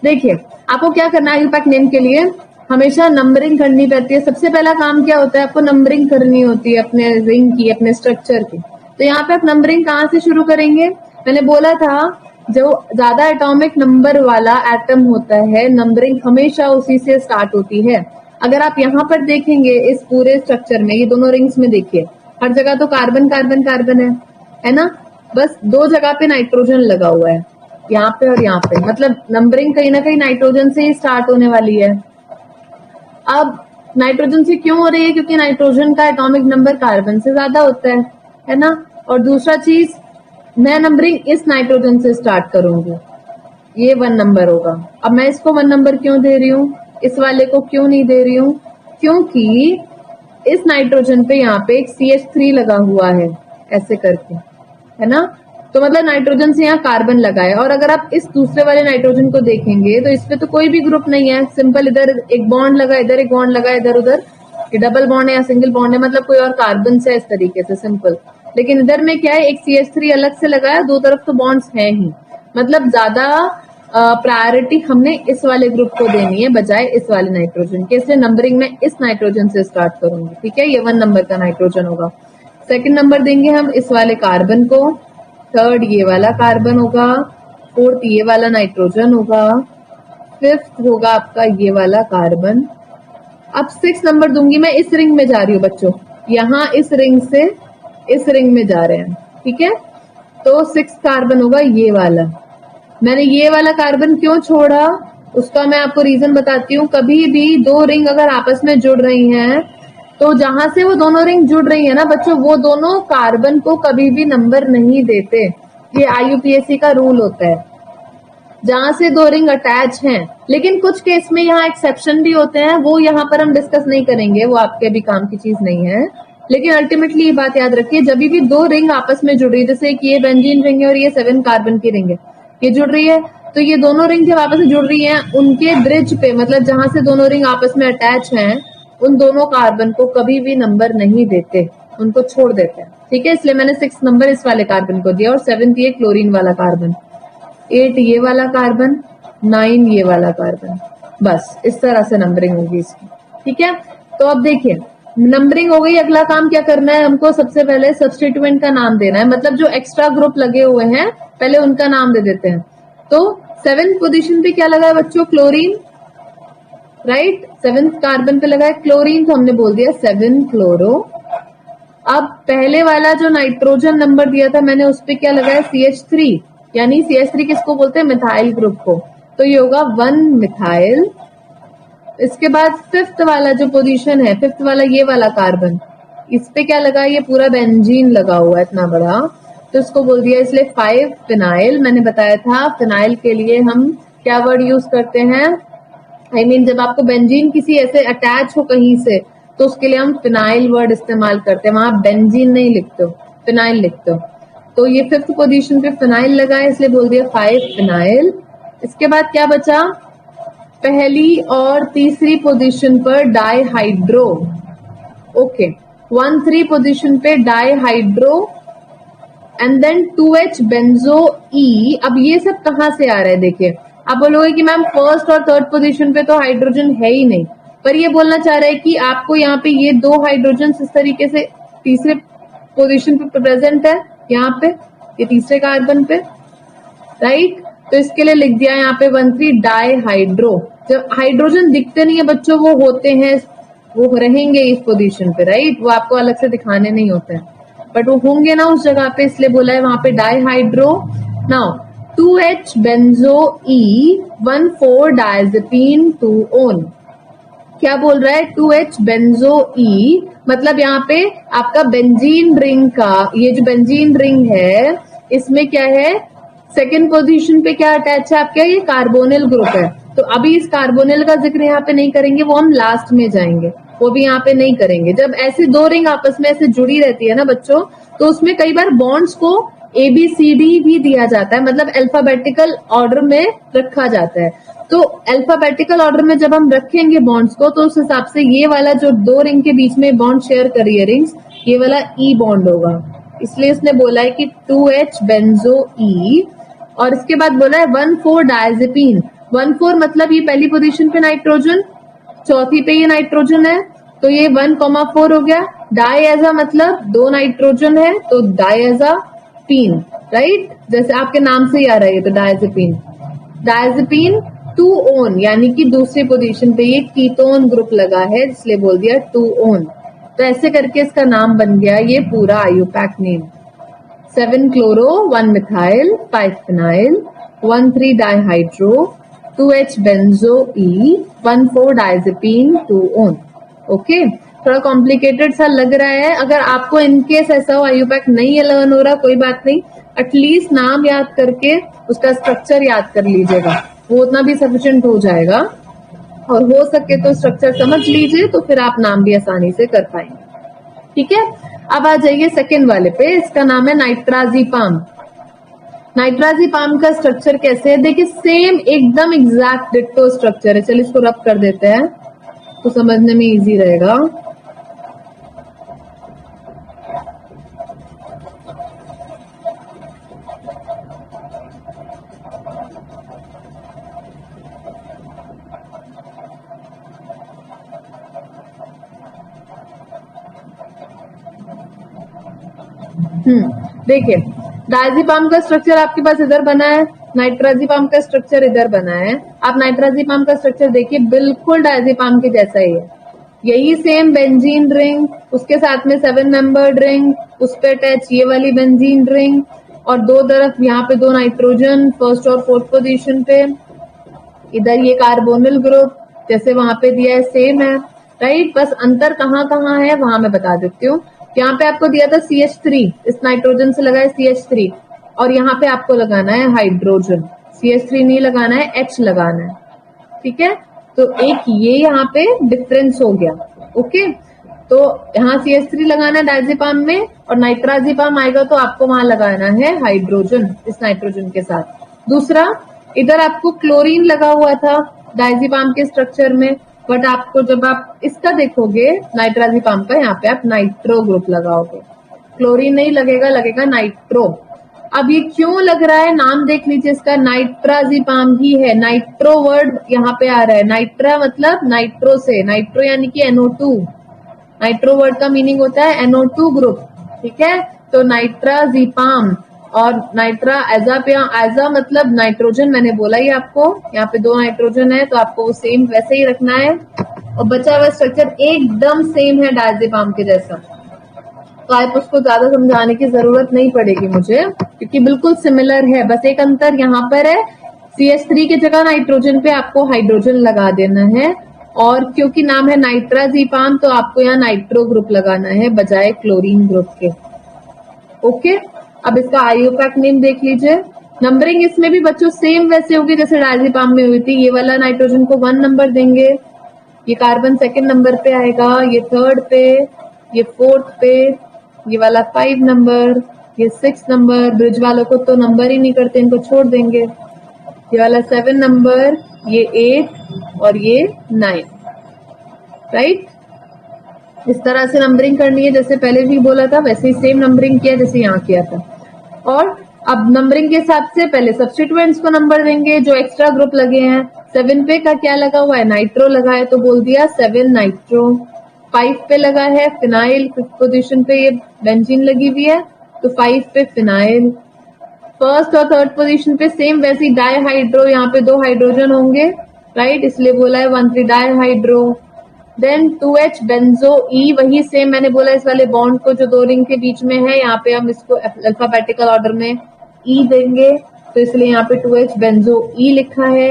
देखिए आपको क्या करना है, आयुपैक नेम के लिए हमेशा नंबरिंग करनी पड़ती है। सबसे पहला काम क्या होता है, आपको नंबरिंग करनी होती है अपने रिंग की, अपने स्ट्रक्चर की। तो यहाँ पे आप नंबरिंग कहाँ से शुरू करेंगे? मैंने बोला था जो ज्यादा एटॉमिक नंबर वाला एटम होता है, नंबरिंग हमेशा उसी से स्टार्ट होती है। अगर आप यहाँ पर देखेंगे इस पूरे स्ट्रक्चर में, ये दोनों रिंग्स में देखिए, हर जगह तो कार्बन कार्बन कार्बन है ना। बस दो जगह पे नाइट्रोजन लगा हुआ है, यहाँ पे और यहाँ पे, मतलब नंबरिंग कहीं ना कहीं नाइट्रोजन से ही स्टार्ट होने वाली है। अब नाइट्रोजन से क्यों हो रही है? क्योंकि नाइट्रोजन का एटॉमिक नंबर कार्बन से ज्यादा होता है ना। और दूसरा चीज, मैं नंबरिंग इस नाइट्रोजन से स्टार्ट करूंगी, ये 1 नंबर होगा। अब मैं इसको 1 नंबर क्यों दे रही हूँ, इस वाले को क्यों नहीं दे रही हूँ? क्योंकि इस नाइट्रोजन पे यहाँ पे एक CH3 लगा हुआ है ऐसे करके, है ना। तो मतलब नाइट्रोजन से यहाँ कार्बन लगा है। और अगर आप इस दूसरे वाले नाइट्रोजन को देखेंगे तो इसपे तो कोई भी ग्रुप नहीं है, सिंपल इधर एक बॉन्ड लगा, इधर एक बॉन्ड लगा, इधर उधर ये डबल बॉन्ड है या सिंगल बॉन्ड है, मतलब कोई और कार्बन से इस तरीके से सिंपल। लेकिन इधर में क्या है, एक CH3 अलग से लगा है, दो तरफ तो बॉन्ड्स हैं ही, मतलब ज्यादा प्रायोरिटी हमने इस वाले ग्रुप को देनी है बजाय इस वाले नाइट्रोजन के। इसलिए नंबरिंग में इस नाइट्रोजन से स्टार्ट करूंगी, ठीक है। ये 1 नंबर का नाइट्रोजन होगा। सेकंड नंबर देंगे हम इस वाले कार्बन को, थर्ड ये वाला कार्बन होगा, फोर्थ ये वाला नाइट्रोजन होगा, फिफ्थ होगा आपका ये वाला कार्बन। अब 6 नंबर दूंगी मैं, इस रिंग में जा रही हूँ बच्चों, यहाँ इस रिंग से इस रिंग में जा रहे हैं, ठीक है। तो 6 कार्बन होगा ये वाला। मैंने ये वाला कार्बन क्यों छोड़ा उसका मैं आपको रीजन बताती हूँ। कभी भी दो रिंग अगर आपस में जुड़ रही हैं तो जहां से वो दोनों रिंग जुड़ रही है ना बच्चों, वो दोनों कार्बन को कभी भी नंबर नहीं देते। ये IUPAC का रूल होता है जहां से दो रिंग अटैच हैं। लेकिन कुछ केस में यहाँ एक्सेप्शन भी होते हैं, वो यहाँ पर हम डिस्कस नहीं करेंगे, वो आपके भी काम की चीज नहीं है। लेकिन अल्टीमेटली ये बात याद रखिए, जब भी दो रिंग आपस में जुड़ रही है, जैसे कि ये बेंजीन रिंग है और ये 7 कार्बन की रिंग है, ये जुड़ रही है, तो ये दोनों रिंग जब आपस में जुड़ रही हैं, उनके ब्रिज पे मतलब जहां से दोनों रिंग आपस में अटैच हैं, उन दोनों कार्बन को कभी भी नंबर नहीं देते, उनको छोड़ देते हैं, ठीक है। इसलिए मैंने 6 नंबर इस वाले कार्बन को दिया और 7th ये क्लोरीन वाला कार्बन, 8 ये वाला कार्बन, 9 ये वाला कार्बन। बस इस तरह से नंबरिंग होगी इसकी, ठीक है। तो अब देखिए नंबरिंग हो गई। अगला काम क्या करना है हमको, सबसे पहले सब्स्टिट्यूएंट का नाम देना है, मतलब जो एक्स्ट्रा ग्रुप लगे हुए हैं पहले उनका नाम दे देते हैं। तो 7th पोजीशन पे क्या लगा है बच्चों, क्लोरीन, राइट। 7th कार्बन पे लगा है क्लोरीन, तो हमने बोल दिया 7 क्लोरो। अब पहले वाला जो नाइट्रोजन नंबर दिया था मैंने, उस पे क्या लगा है, CH3, यानी CH3 किसको बोलते हैं, मिथाइल ग्रुप को, तो ये होगा 1 मिथाइल। इसके बाद 5th वाला जो पोजीशन है, 5th वाला ये वाला कार्बन, इस पे क्या लगा, ये पूरा बेंजीन लगा हुआ है इतना बड़ा, तो इसको बोल दिया इसलिए 5 फिनाइल। मैंने बताया था फिनाइल के लिए हम क्या वर्ड यूज करते हैं, I mean, जब आपको बेंजीन किसी ऐसे अटैच हो कहीं से, तो उसके लिए हम फिनाइल वर्ड इस्तेमाल करते हैं, वहां बेंजीन नहीं लिखते हो, फिनाइल लिखते हो। तो ये 5th पोजीशन पे फिनाइल लगा है, इसलिए बोल दिया 5 फिनाइल। इसके बाद क्या बचा, पहली और तीसरी पोजीशन पर डाईहाइड्रो, ओके, 1-3 पोजीशन पे dihydro and then 2H benzo E। अब ये सब कहां से आ रहा है, देखिए आप बोलोगे कि मैम फर्स्ट और थर्ड पोजीशन पे तो हाइड्रोजन है ही नहीं, पर ये बोलना चाह रहा है कि आपको यहाँ पे ये 2 हाइड्रोजन इस तरीके से तीसरे पोजीशन पे प्रेजेंट है, यहाँ पे ये तीसरे कार्बन पे, राइट। तो इसके लिए लिख दिया यहाँ पे 1,3 डाईहाइड्रो। जब हाइड्रोजन दिखते नहीं है बच्चों, वो होते हैं, वो रहेंगे इस पोजीशन पे, राइट, वो आपको अलग से दिखाने नहीं होते हैं, बट वो होंगे ना उस जगह पे, इसलिए बोला है वहां पे dihydro. Now 2H benzo E 1,4 diazepine 2-on। क्या बोल रहा है, 2H बेंजो E, मतलब यहाँ पे आपका बेंजीन रिंग का, ये जो बेंजीन रिंग है इसमें क्या है, सेकेंड पोजीशन पे क्या अटैच है आपका, ये कार्बोनिल ग्रुप है। तो अभी इस कार्बोनिल का जिक्र यहाँ पे नहीं करेंगे, वो हम लास्ट में जाएंगे, वो भी यहाँ पे नहीं करेंगे। जब ऐसे दो रिंग आपस में ऐसे जुड़ी रहती है ना बच्चों, तो उसमें कई बार बॉन्ड्स को ABCD भी दिया जाता है, मतलब अल्फाबेटिकल ऑर्डर में रखा जाता है। तो अल्फाबेटिकल ऑर्डर में जब हम रखेंगे बॉन्ड्स को, तो उस हिसाब से ये वाला जो दो रिंग के बीच में बॉन्ड शेयर कर रही है रिंग्स, ये वाला E बॉन्ड होगा, इसलिए उसने बोला है कि 2H बेंजो E। और इसके बाद बोला है 1,4 डायजेपीन। 1,4 मतलब ये पहली पोजीशन पे नाइट्रोजन, चौथी पे ये नाइट्रोजन है, तो ये 1,4 हो गया। डायएजा मतलब 2 नाइट्रोजन है, तो डायएजापीन, राइट, जैसे आपके नाम से ही आ रहा है, तो डायजेपीन। डायजेपीन 2-on, यानी कि दूसरी पोजीशन पे ये कीटोन ग्रुप लगा है, इसलिए बोल दिया 2-on। तो ऐसे करके इसका नाम बन गया ये पूरा IUPAC name. 7 chloro, 1 methyl, 5 phenyl, 1,3 dihydro, 2H benzo E, 1,4 diazepine 2-on। Okay, थोड़ा कॉम्प्लिकेटेड सा लग रहा है। अगर आपको इनकेस ऐसा हो IUPAC नहीं लर्न हो रहा, कोई बात नहीं, एटलीस्ट नाम याद करके उसका स्ट्रक्चर याद कर लीजिएगा, वो उतना भी सफिशिएंट हो जाएगा। और हो सके तो स्ट्रक्चर समझ लीजिए, तो फिर आप नाम भी आसानी से कर पाएंगे। ठीक है, अब आ जाइए सेकेंड वाले पे, इसका नाम है नाइट्राजीपाम। नाइट्राजीपाम का स्ट्रक्चर कैसे है, देखिए सेम एकदम एग्जैक्ट डिट्टो स्ट्रक्चर है। चलिए इसको रब कर देते हैं तो समझने में इजी रहेगा। देखिए डायजीपाम का स्ट्रक्चर आपके पास इधर बना है, नाइट्राजीपाम का स्ट्रक्चर इधर बना है। आप नाइट्राजीपाम का स्ट्रक्चर देखिए, बिल्कुल डायजीपाम के जैसा ही है, यही सेम बेंजीन रिंग, उसके साथ में 7 मेंबर्ड रिंग, उस पे अटैच ये वाली बेंजीन रिंग, और दो तरफ यहाँ पे 2 नाइट्रोजन फर्स्ट और फोर्थ पोजीशन पे, इधर ये कार्बोनिल ग्रुप जैसे वहां पे दिया है सेम है, राइट। बस अंतर कहाँ कहाँ है वहां मैं बता देती हूँ। यहाँ पे आपको दिया था CH3, इस नाइट्रोजन से लगा है CH3, और यहाँ पे आपको लगाना है हाइड्रोजन, CH3 नहीं लगाना है, H लगाना है। ठीक है, तो एक ये यहाँ पे डिफरेंस हो गया। ओके, तो यहाँ CH3 लगाना है डायजीपाम में, और नाइट्राजीपाम आएगा तो आपको वहां लगाना है हाइड्रोजन इस नाइट्रोजन के साथ। दूसरा, इधर आपको क्लोरीन लगा हुआ था डायजीपाम के स्ट्रक्चर में, बट आपको जब आप इसका देखोगे नाइट्राजीपाम का, यहाँ पे आप नाइट्रो ग्रुप लगाओगे, क्लोरीन नहीं लगेगा, लगेगा नाइट्रो। अब ये क्यों लग रहा है, नाम देख लीजिए इसका, नाइट्राजीपाम ही है। नाइट्रो वर्ड यहाँ पे आ रहा है, नाइट्रा मतलब नाइट्रो से, नाइट्रो यानी कि NO2, नाइट्रो वर्ड का मीनिंग होता है NO2 ग्रुप। ठीक है, तो नाइट्राजीपाम और नाइट्रा एजा मतलब नाइट्रोजन, मैंने बोला ही आपको, यहाँ पे 2 नाइट्रोजन है तो आपको वो सेम वैसे ही रखना है, और बचा हुआ स्ट्रक्चर एकदम सेम है डायजीपाम के जैसा, तो आप उसको ज्यादा समझाने की जरूरत नहीं पड़ेगी मुझे, क्योंकि बिल्कुल सिमिलर है। बस एक अंतर यहाँ पर है, CH3 की जगह नाइट्रोजन पे आपको हाइड्रोजन लगा देना है, और क्योंकि नाम है नाइट्राजीपाम तो आपको यहाँ नाइट्रो ग्रुप लगाना है बजाय क्लोरीन ग्रुप के। ओके, अब इसका आईयूपैक नेम देख लीजिए। नंबरिंग इसमें भी बच्चों सेम वैसे होगी जैसे डायजीपाम में हुई थी। ये वाला नाइट्रोजन को 1 नंबर देंगे, ये कार्बन 2nd नंबर पे आएगा, ये 3rd पे, ये 4th पे, ये वाला 5 नंबर, ये 6 नंबर, ब्रिज वालों को तो नंबर ही नहीं करते, इनको छोड़ देंगे। ये वाला 7 नंबर, ये 8 और ये 9, राइट। इस तरह से नंबरिंग करनी है, जैसे पहले भी बोला था वैसे ही सेम नंबरिंग किया जैसे यहाँ किया था। और अब नंबरिंग के हिसाब से पहले सब्स्टिट्यूएंट्स को नंबर देंगे जो एक्स्ट्रा ग्रुप लगे हैं। 7 पे का क्या लगा हुआ है, नाइट्रो लगा है तो बोल दिया 7 नाइट्रो। 5 पे लगा है फिनाइल, 5th पोजीशन पे ये बेंजीन लगी हुई है तो 5 पे फिनाइल। 1st और 3rd पोजीशन पे सेम वैसी डाईहाइड्रो, यहाँ पे 2 हाइड्रोजन होंगे, राइट, इसलिए बोला है 1,3 dihydro. Then 2H benzo E, वही सेम मैंने बोला इस वाले बॉन्ड को जो 2 रिंग के बीच में है, यहाँ पे हम इसको अल्फाबेटिकल ऑर्डर में E देंगे, तो इसलिए यहाँ पे 2H बेंजो E लिखा है।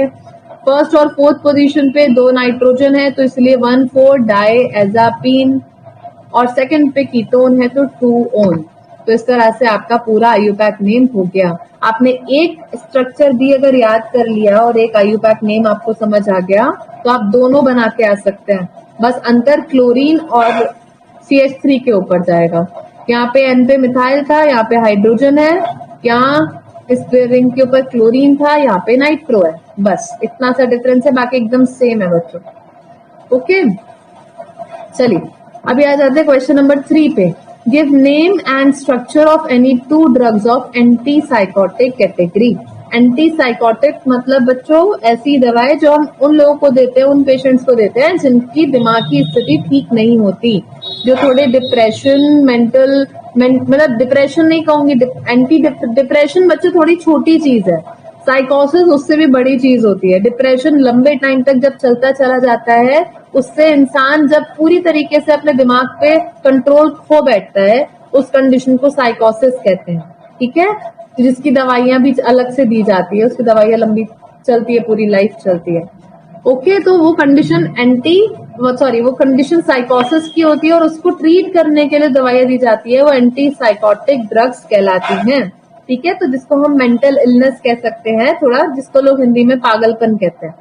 1st और 4th पोजीशन पे 2 नाइट्रोजन है तो इसलिए 1,4 डाईएजापीन, और 2nd पे कीटोन है तो 2-ओन। तो इस तरह से आपका पूरा आईयूपैक नेम हो गया। आपने एक स्ट्रक्चर भी अगर याद कर लिया और एक आईयूपैक नेम आपको समझ आ गया तो आप दोनों बना के आ सकते हैं, बस अंतर क्लोरीन और CH3 के ऊपर जाएगा। यहाँ पे N पे मिथाइल था, यहाँ पे हाइड्रोजन है, यहाँ इस रिंग के ऊपर क्लोरीन था, यहाँ पे नाइट्रो है, बस इतना सा डिफरेंस है, बाकी एकदम सेम है बच्चों। ओके, चलिए अभी आ जाते हैं क्वेश्चन नंबर 3 पे। Give name and structure of any 2 drugs of anti psychotic category. Anti psychotic मतलब बच्चों ऐसी दवाएं जो हम उन लोगों को देते हैं, उन पेशेंट्स को देते हैं जिनकी दिमाग की स्थिति ठीक नहीं होती, जो थोड़े डिप्रेशन, मेंटल मतलब डिप्रेशन नहीं कहूंगी, एंटी डिप्रेशन बच्चों थोड़ी छोटी चीज है, साइकोसिस उससे भी बड़ी चीज होती है। डिप्रेशन लंबे टाइम तक जब चलता चला जाता है, उससे इंसान जब पूरी तरीके से अपने दिमाग पे कंट्रोल खो बैठता है, उस कंडीशन को साइकोसिस कहते हैं। ठीक है, जिसकी दवाइयां भी अलग से दी जाती है, उसकी दवाइयां लंबी चलती है, पूरी लाइफ चलती है। ओके, तो वो कंडीशन वो कंडीशन साइकोसिस की होती है और उसको ट्रीट करने के लिए दवाइयां दी जाती है, वो एंटी साइकोटिक ड्रग्स कहलाती हैं। ठीक है, तो जिसको हम मेंटल इलनेस कह सकते हैं, थोड़ा जिसको लोग हिंदी में पागलपन कहते हैं।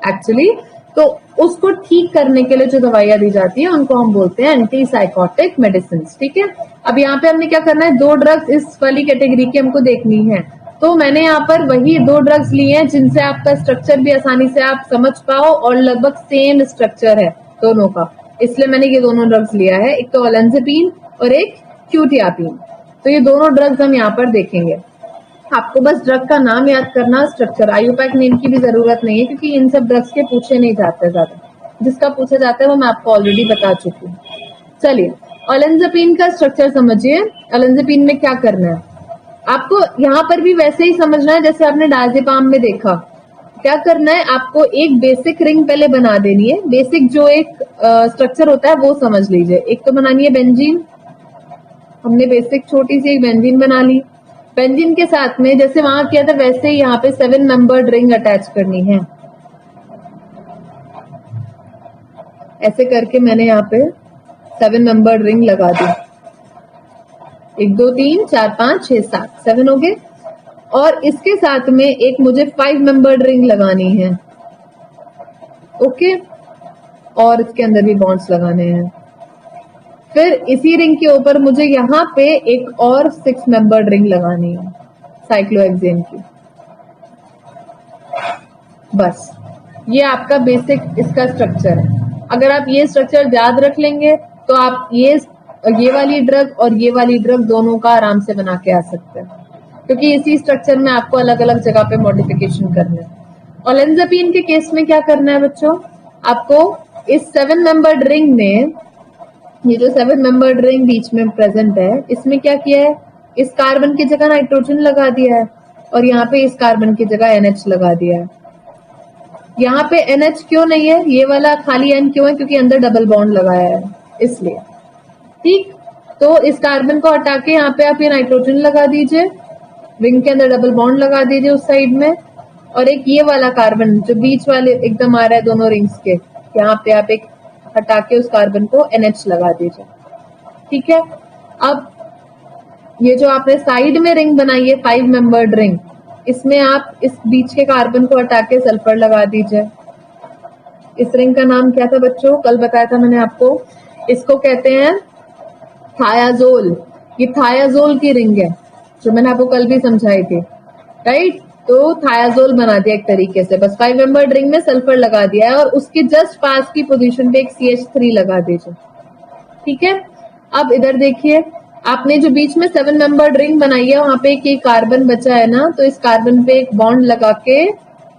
एक्चुअली तो उसको ठीक करने के लिए जो दवाइयां दी जाती है उनको हम बोलते हैं एंटी साइकोटिक मेडिसिन। ठीक है, अब यहाँ पे हमने क्या करना है, 2 ड्रग्स इस वाली कैटेगरी की हमको देखनी है। तो मैंने यहाँ पर वही 2 ड्रग्स लिए हैं जिनसे आपका स्ट्रक्चर भी आसानी से आप समझ पाओ और लगभग सेम स्ट्रक्चर है दोनों का, इसलिए मैंने ये दोनों ड्रग्स लिया है, एक तो ओलेंजापिन और एक क्यूटियापिन। तो ये दोनों ड्रग्स हम यहाँ पर देखेंगे। आपको बस ड्रग का नाम याद करना, स्ट्रक्चर, आयुपैक नेम की भी जरूरत नहीं है क्योंकि इन सब ड्रग्स के पूछे नहीं जाते ज्यादा, जिसका पूछा जाता है वो मैं आपको ऑलरेडी बता चुकी हूँ। चलिए ओलेंजापिन का स्ट्रक्चर समझिए। ओलेंजापिन में क्या करना है आपको, यहाँ पर भी वैसे ही समझना है जैसे आपने डायजेपाम में देखा। क्या करना है आपको, एक बेसिक रिंग पहले बना देनी है। बेसिक जो एक स्ट्रक्चर होता है वो समझ लीजिए। एक तो बनानी है बेंजीन, हमने बेसिक छोटी सी एक बेंजीन बना ली। बेंजीन के साथ में जैसे वहां किया था वैसे ही यहाँ पे 7 मेंबर्ड रिंग अटैच करनी है। ऐसे करके मैंने यहाँ पे 7 मेंबर्ड रिंग लगा दी। 1 2 3 4 5 6 7 7 हो गए। और इसके साथ में एक मुझे 5 मेंबर्ड रिंग लगानी है। ओके, और इसके अंदर भी बॉन्ड्स लगाने हैं। फिर इसी रिंग के ऊपर मुझे यहाँ पे एक और 6 मेंबर्ड रिंग लगानी है साइक्लोहेक्सेन की। बस ये आपका बेसिक इसका स्ट्रक्चर है। अगर आप ये स्ट्रक्चर याद रख लेंगे तो आप ये वाली ड्रग और ये वाली ड्रग दोनों का आराम से बना के आ सकते हैं, क्योंकि इसी स्ट्रक्चर में आपको अलग अलग जगह पे मॉडिफिकेशन करना है। ओलेंजापिन के केस में क्या करना है बच्चों, आपको इस 7 मेंबर्ड रिंग में, ये जो 7 मेंबर्ड रिंग बीच में प्रेजेंट है, इसमें क्या किया है, इस कार्बन की जगह नाइट्रोजन लगा दिया है और यहाँ पे इस कार्बन की जगह NH लगा दिया है। यहाँ पे NH क्यों नहीं है, ये वाला खाली N क्यों है, क्योंकि अंदर डबल बॉन्ड लगाया है इसलिए। ठीक, तो इस कार्बन को हटा के यहाँ पे आप ये नाइट्रोजन लगा दीजिए, रिंग के अंदर डबल बॉन्ड लगा दीजिए उस साइड में, और एक ये वाला कार्बन जो बीच वाले एकदम आ रहा है दोनों रिंग्स के, यहाँ पे आप एक हटा के उस कार्बन को NH लगा दीजिए। ठीक है, अब ये जो आपने साइड में रिंग बनाई है 5 मेंबर्ड रिंग, इसमें आप इस बीच के कार्बन को हटा के सल्फर लगा दीजिए। इस रिंग का नाम क्या था बच्चों, कल बताया था मैंने आपको, इसको कहते हैं थायाजोल। ये थायाजोल की रिंग है जो मैंने आपको कल भी समझाई थी, राइट। तो थायाजोल बना दिया एक तरीके से, बस 5 मेंबर्ड रिंग में सल्फर लगा दिया है और उसके जस्ट पास की पोजीशन पे एक CH3 लगा दीजिए। ठीक है, अब इधर देखिए, आपने जो बीच में 7 मेंबर्ड रिंग बनाई है वहां पे एक कार्बन बचा है ना, तो इस कार्बन पे एक बॉन्ड लगा के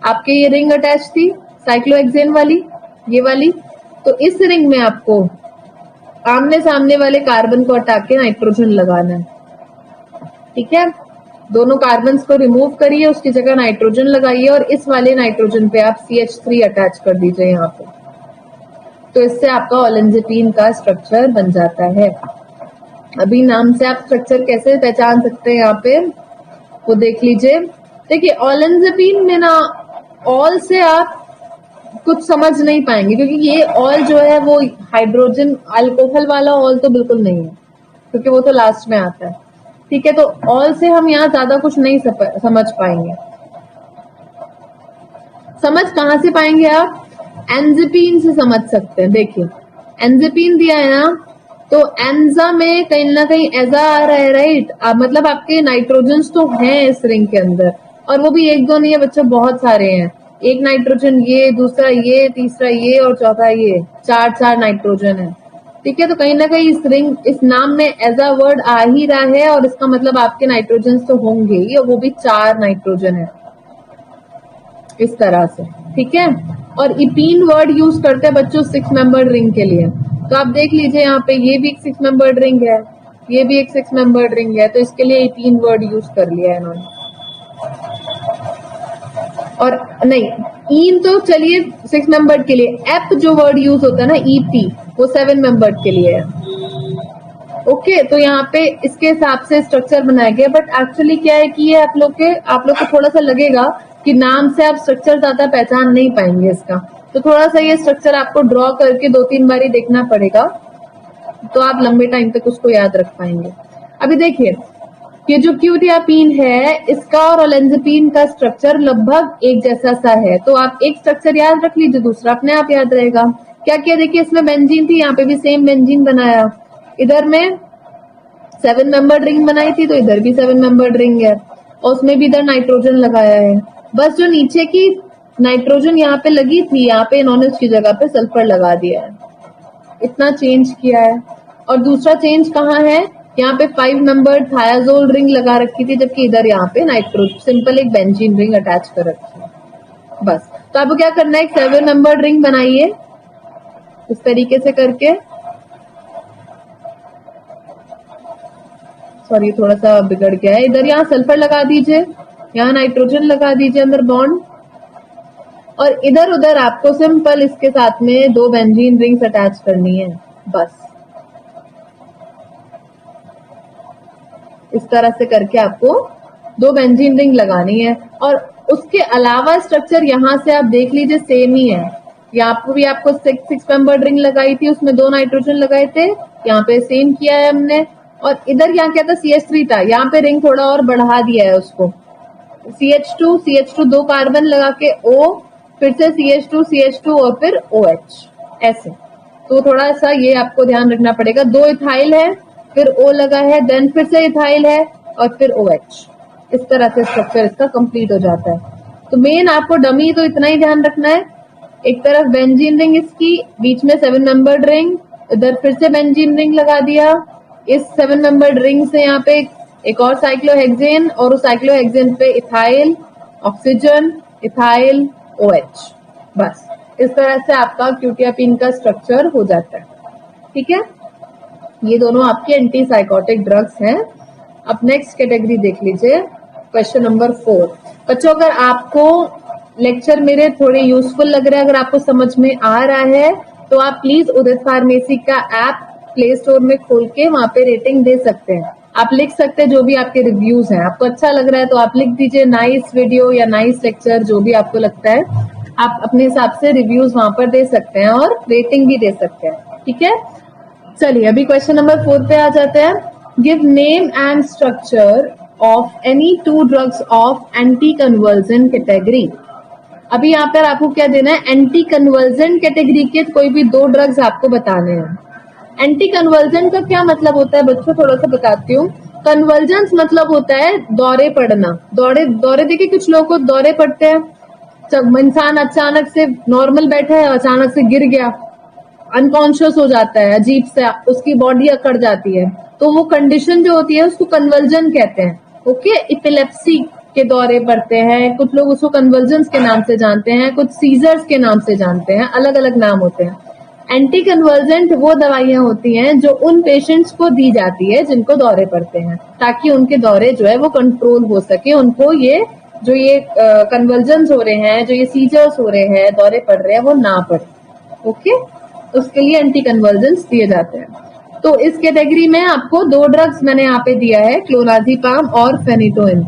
आपके ये रिंग अटैच थी साइक्लोहेक्सेन वाली, ये वाली। तो इस रिंग में आपको आमने सामने वाले कार्बन को हटा के नाइट्रोजन लगाना है। ठीक है, दोनों कार्बन्स को रिमूव करिए, उसकी जगह नाइट्रोजन लगाइए और इस वाले नाइट्रोजन पे आप CH3 अटैच कर दीजिए यहाँ पे। तो इससे आपका ओलेंजापिन का स्ट्रक्चर बन जाता है। अभी नाम से आप स्ट्रक्चर कैसे पहचान सकते हैं यहाँ पे वो देख लीजिए। देखिए ओलेंजापिन में ना ऑल से आप कुछ समझ नहीं पाएंगे, क्योंकि ये ऑल जो है वो हाइड्रोजन अल्कोहल वाला ऑल तो बिल्कुल नहीं है, क्योंकि वो तो लास्ट में आता है। ठीक है, तो ऑल से हम यहाँ ज्यादा कुछ नहीं समझ पाएंगे। समझ कहाँ से पाएंगे आप, एंजापिन से समझ सकते हैं। देखिए एंजापिन दिया है ना, तो एंजा में कहीं ना कहीं ऐसा आ रहा है, राइट। मतलब आपके नाइट्रोजन्स तो हैं इस रिंग के अंदर, और वो भी 1 2 नहीं है बच्चों, बहुत सारे हैं। एक नाइट्रोजन ये, दूसरा ये, तीसरा ये और चौथा ये, 4 नाइट्रोजन है। ठीक है, तो कहीं ना कहीं इस रिंग, इस नाम में ऐसा वर्ड आ ही रहा है और इसका मतलब आपके नाइट्रोजन तो होंगे ही, और वो भी 4 नाइट्रोजन है इस तरह से। ठीक है, और इपीन वर्ड यूज करते हैं बच्चों 6 मेंबर्ड रिंग के लिए। तो आप देख लीजिए यहाँ पे ये भी एक 6 मेंबर्ड रिंग है, ये भी एक 6 मेंबर्ड रिंग है, तो इसके लिए इपीन वर्ड यूज कर लिया है इन्होंने। और नहीं, ईन तो चलिए 6 मेंबर्ड के लिए, एप जो वर्ड यूज होता है ना EP, वो 7 मेंबर्ड के लिए है। ओके, तो यहाँ पे इसके हिसाब से स्ट्रक्चर बनाया गया, बट एक्चुअली क्या है कि ये आप लोग को थोड़ा सा लगेगा कि नाम से आप स्ट्रक्चर ज्यादा पहचान नहीं पाएंगे इसका, तो थोड़ा सा ये स्ट्रक्चर आपको ड्रॉ करके 2-3 बारी देखना पड़ेगा, तो आप लंबे टाइम तक उसको याद रख पाएंगे। अभी देखिए ये जो क्यूटियापीन है इसका और ओलेंजापीन का स्ट्रक्चर लगभग एक जैसा सा है, तो आप एक स्ट्रक्चर याद रख लीजिए, दूसरा अपने आप याद रहेगा। क्या किया देखिए, इसमें बेंजीन थी, यहाँ पे भी सेम बेंजीन बनाया, इधर में 7 मेंबर्ड रिंग बनाई थी तो इधर भी 7 मेंबर्ड रिंग है, और उसमें भी इधर नाइट्रोजन लगाया है। बस जो नीचे की नाइट्रोजन यहाँ पे लगी थी, यहाँ पे इन्होंने उसकी जगह पे सल्फर लगा दिया है, इतना चेंज किया है। और दूसरा चेंज कहाँ है, यहाँ पे 5 मेंबर्ड थायाजोल रिंग लगा रखी थी, जबकि इधर यहाँ पे नाइट्रोजन सिंपल एक बेंजीन रिंग अटैच कर रखी है बस। तो आपको क्या करना है, एक 7 मेंबर्ड रिंग बनाइए इस तरीके से करके, सॉरी थोड़ा सा बिगड़ गया है, इधर यहाँ सल्फर लगा दीजिए, यहाँ नाइट्रोजन लगा दीजिए अंदर बॉन्ड, और इधर उधर आपको सिंपल इसके साथ में 2 बेंजीन रिंग्स अटैच करनी है बस। इस तरह से करके आपको 2 बेंजीन रिंग लगानी है, और उसके अलावा स्ट्रक्चर यहाँ से आप देख लीजिए सेम ही है। यहाँ पे भी आपको 6 मेंबर्ड रिंग लगाई थी, उसमें 2 नाइट्रोजन लगाए थे, यहाँ पे सेम किया है हमने। और इधर यहाँ क्या था, CH3 था, यहाँ पे रिंग थोड़ा और बढ़ा दिया है उसको, CH2 2 कार्बन लगा के O, फिर से CH2 और फिर OH ऐसे। तो थोड़ा सा ये आपको ध्यान रखना पड़ेगा, 2 इथाइल है, फिर O लगा है, देन फिर से इथाइल है और फिर OH, इस तरह से स्ट्रक्चर इसका कंप्लीट हो जाता है। तो मेन आपको डमी तो इतना ही ध्यान रखना है, एक तरफ बेंजीन रिंग इसकी, बीच में 7 मेंबर्ड रिंग, इधर फिर से बेंजीन रिंग लगा दिया, इस 7 मेंबर्ड रिंग से यहाँ पे एक और साइक्लोहेक्सेन, और उस साइक्लोहेक्सेन पे इथाइल, ऑक्सीजन, इथाइल, OH, बस इस तरह से आपका क्यूटियापीन का स्ट्रक्चर हो जाता है। ठीक है, ये दोनों आपके एंटी साइकोटिक ड्रग्स हैं। अब नेक्स्ट कैटेगरी देख लीजिए, क्वेश्चन नंबर 4। बच्चों अगर आपको लेक्चर मेरे थोड़े यूजफुल लग रहे हैं, अगर आपको समझ में आ रहा है, तो आप प्लीज उदित फार्मेसी का ऐप प्ले स्टोर में खोल के वहां पे रेटिंग दे सकते हैं। आप लिख सकते हैं जो भी आपके रिव्यूज हैं, आपको अच्छा लग रहा है तो आप लिख दीजिए नाइस वीडियो या नाइस लेक्चर, जो भी आपको लगता है आप अपने हिसाब से रिव्यूज वहां पर दे सकते हैं और रेटिंग भी दे सकते हैं। ठीक है, चलिए अभी क्वेश्चन नंबर 4 पे आ जाते हैं। Give name and structure of any 2 drugs of anti conversion category. अभी यहाँ पर आपको क्या देना है, एंटी कन्वर्जन कैटेगरी के कोई भी 2 ड्रग्स आपको बताने हैं। एंटी कन्वर्जन का क्या मतलब होता है बच्चों, थोड़ा सा बताती हूँ। कन्वर्जेंस मतलब होता है दौरे पड़ना, दौरे देखिए कुछ लोगों को दौरे पड़ते हैं, जब इंसान अचानक से नॉर्मल बैठा है अचानक से गिर गया, अनकॉन्शियस हो जाता है, अजीब से उसकी बॉडी अकड़ जाती है, तो वो कंडीशन जो होती है उसको कन्वर्जन कहते हैं। ओके, इपिलेप्सी के दौरे पड़ते हैं, कुछ लोग उसको कन्वर्जेंस के नाम से जानते हैं, कुछ सीजर्स के नाम से जानते हैं, अलग अलग नाम होते हैं। एंटी कन्वर्जेंट वो दवाइयां होती हैं जो उन पेशेंट्स को दी जाती है जिनको दौरे पड़ते हैं, ताकि उनके दौरे जो है वो कंट्रोल हो सके, उनको ये जो ये कन्वर्जेंस हो रहे हैं, जो ये सीजर्स हो रहे हैं, दौरे पड़ रहे हैं, वो ना पड़े। ओके, उसके लिए एंटी कन्वर्जेंस दिए जाते हैं। तो इस कैटेगरी में आपको 2 ड्रग्स मैंने यहाँ पे दिया है, क्लोनाजीपाम और फेनिटोइन।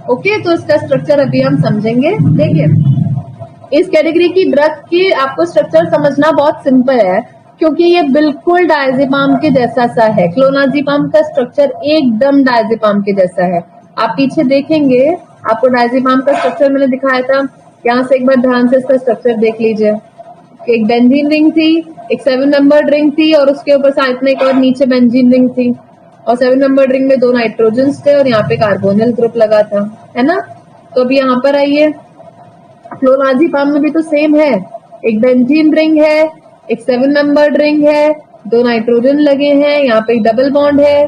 ओके, तो इसका स्ट्रक्चर अभी हम समझेंगे। देखिए इस कैटेगरी की ड्रग की आपको स्ट्रक्चर समझना बहुत सिंपल है, क्योंकि ये बिल्कुल डायजेपाम के जैसा सा है। क्लोनाजीपाम का स्ट्रक्चर एकदम डायजेपाम के जैसा है। आप पीछे देखेंगे, आपको डायजेपाम का स्ट्रक्चर मैंने दिखाया था, यहाँ से एक बार ध्यान से इसका स्ट्रक्चर देख लीजिए। एक बेंजीन रिंग थी, एक 7 मेंबर्ड रिंग थी, और उसके ऊपर साइड में एक और नीचे बेंजीन रिंग थी, और 7 मेंबर्ड रिंग में 2 नाइट्रोजन थे और यहाँ पे कार्बोनिल ग्रुप लगा था, है ना। तो अभी यहाँ पर आइए, क्लोनाजीपाम में भी तो सेम है, एक बेंजीन रिंग है, एक 7 मेंबर्ड रिंग है, 2 नाइट्रोजन लगे हैं, यहाँ पे डबल बॉन्ड है,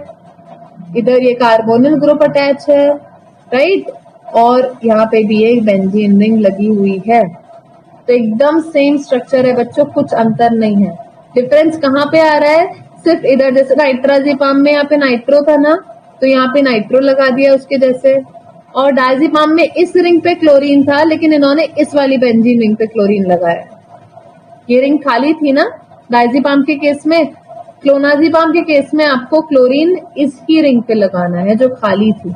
इधर ये कार्बोनिल ग्रुप अटैच है, राइट, और यहाँ पे भी एक बेंजीन रिंग लगी हुई है। तो एकदम सेम स्ट्रक्चर है बच्चों, कुछ अंतर नहीं है। डिफरेंस कहाँ पे आ रहा है, सिर्फ इधर, जैसे नाइट्राजीपाम में यहाँ पे नाइट्रो था ना, तो यहाँ पे नाइट्रो लगा दिया उसके जैसे, और डायजीपाम में इस रिंग पे क्लोरीन था, लेकिन इन्होंने इस वाली बेंजीन रिंग पे क्लोरीन लगाया। ये रिंग खाली थी ना डायजीपाम के केस में, क्लोनाजीपाम के केस में आपको क्लोरीन इसकी रिंग पे लगाना है जो खाली थी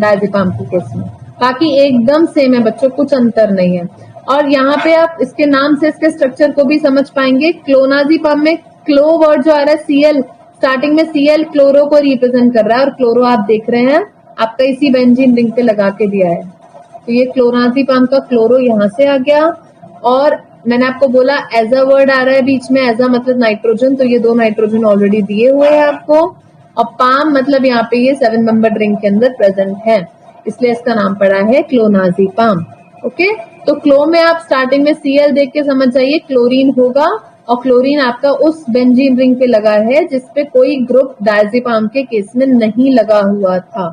डायजीपाम के केस में। बाकी एकदम सेम है बच्चों, कुछ अंतर नहीं है। और यहाँ पे आप इसके नाम से इसके स्ट्रक्चर को भी समझ पाएंगे। क्लोनाजीपाम में क्लो वर्ड जो आ रहा है, Cl, स्टार्टिंग में Cl क्लोरो को रिप्रेजेंट कर रहा है, और क्लोरो आप देख रहे हैं आपका इसी बेंजीन रिंग पे लगा के दिया है। तो ये क्लोराजीपाम का क्लोरो यहाँ से आ गया, और मैंने आपको बोला एजा वर्ड आ रहा है बीच में, एजा मतलब नाइट्रोजन, तो ये 2 नाइट्रोजन ऑलरेडी दिए हुए हैं आपको, और पाम मतलब यहाँ पे ये 7 मेंबर रिंग के अंदर प्रेजेंट है, इसलिए इसका नाम पड़ा है क्लोनाजीपाम। ओके, तो क्लो में आप स्टार्टिंग में Cl देख के समझ जाइए क्लोरीन होगा, और क्लोरीन आपका उस बेंजीन रिंग पे लगा है जिसपे कोई ग्रुप डायजेपाम के केस में नहीं लगा हुआ था।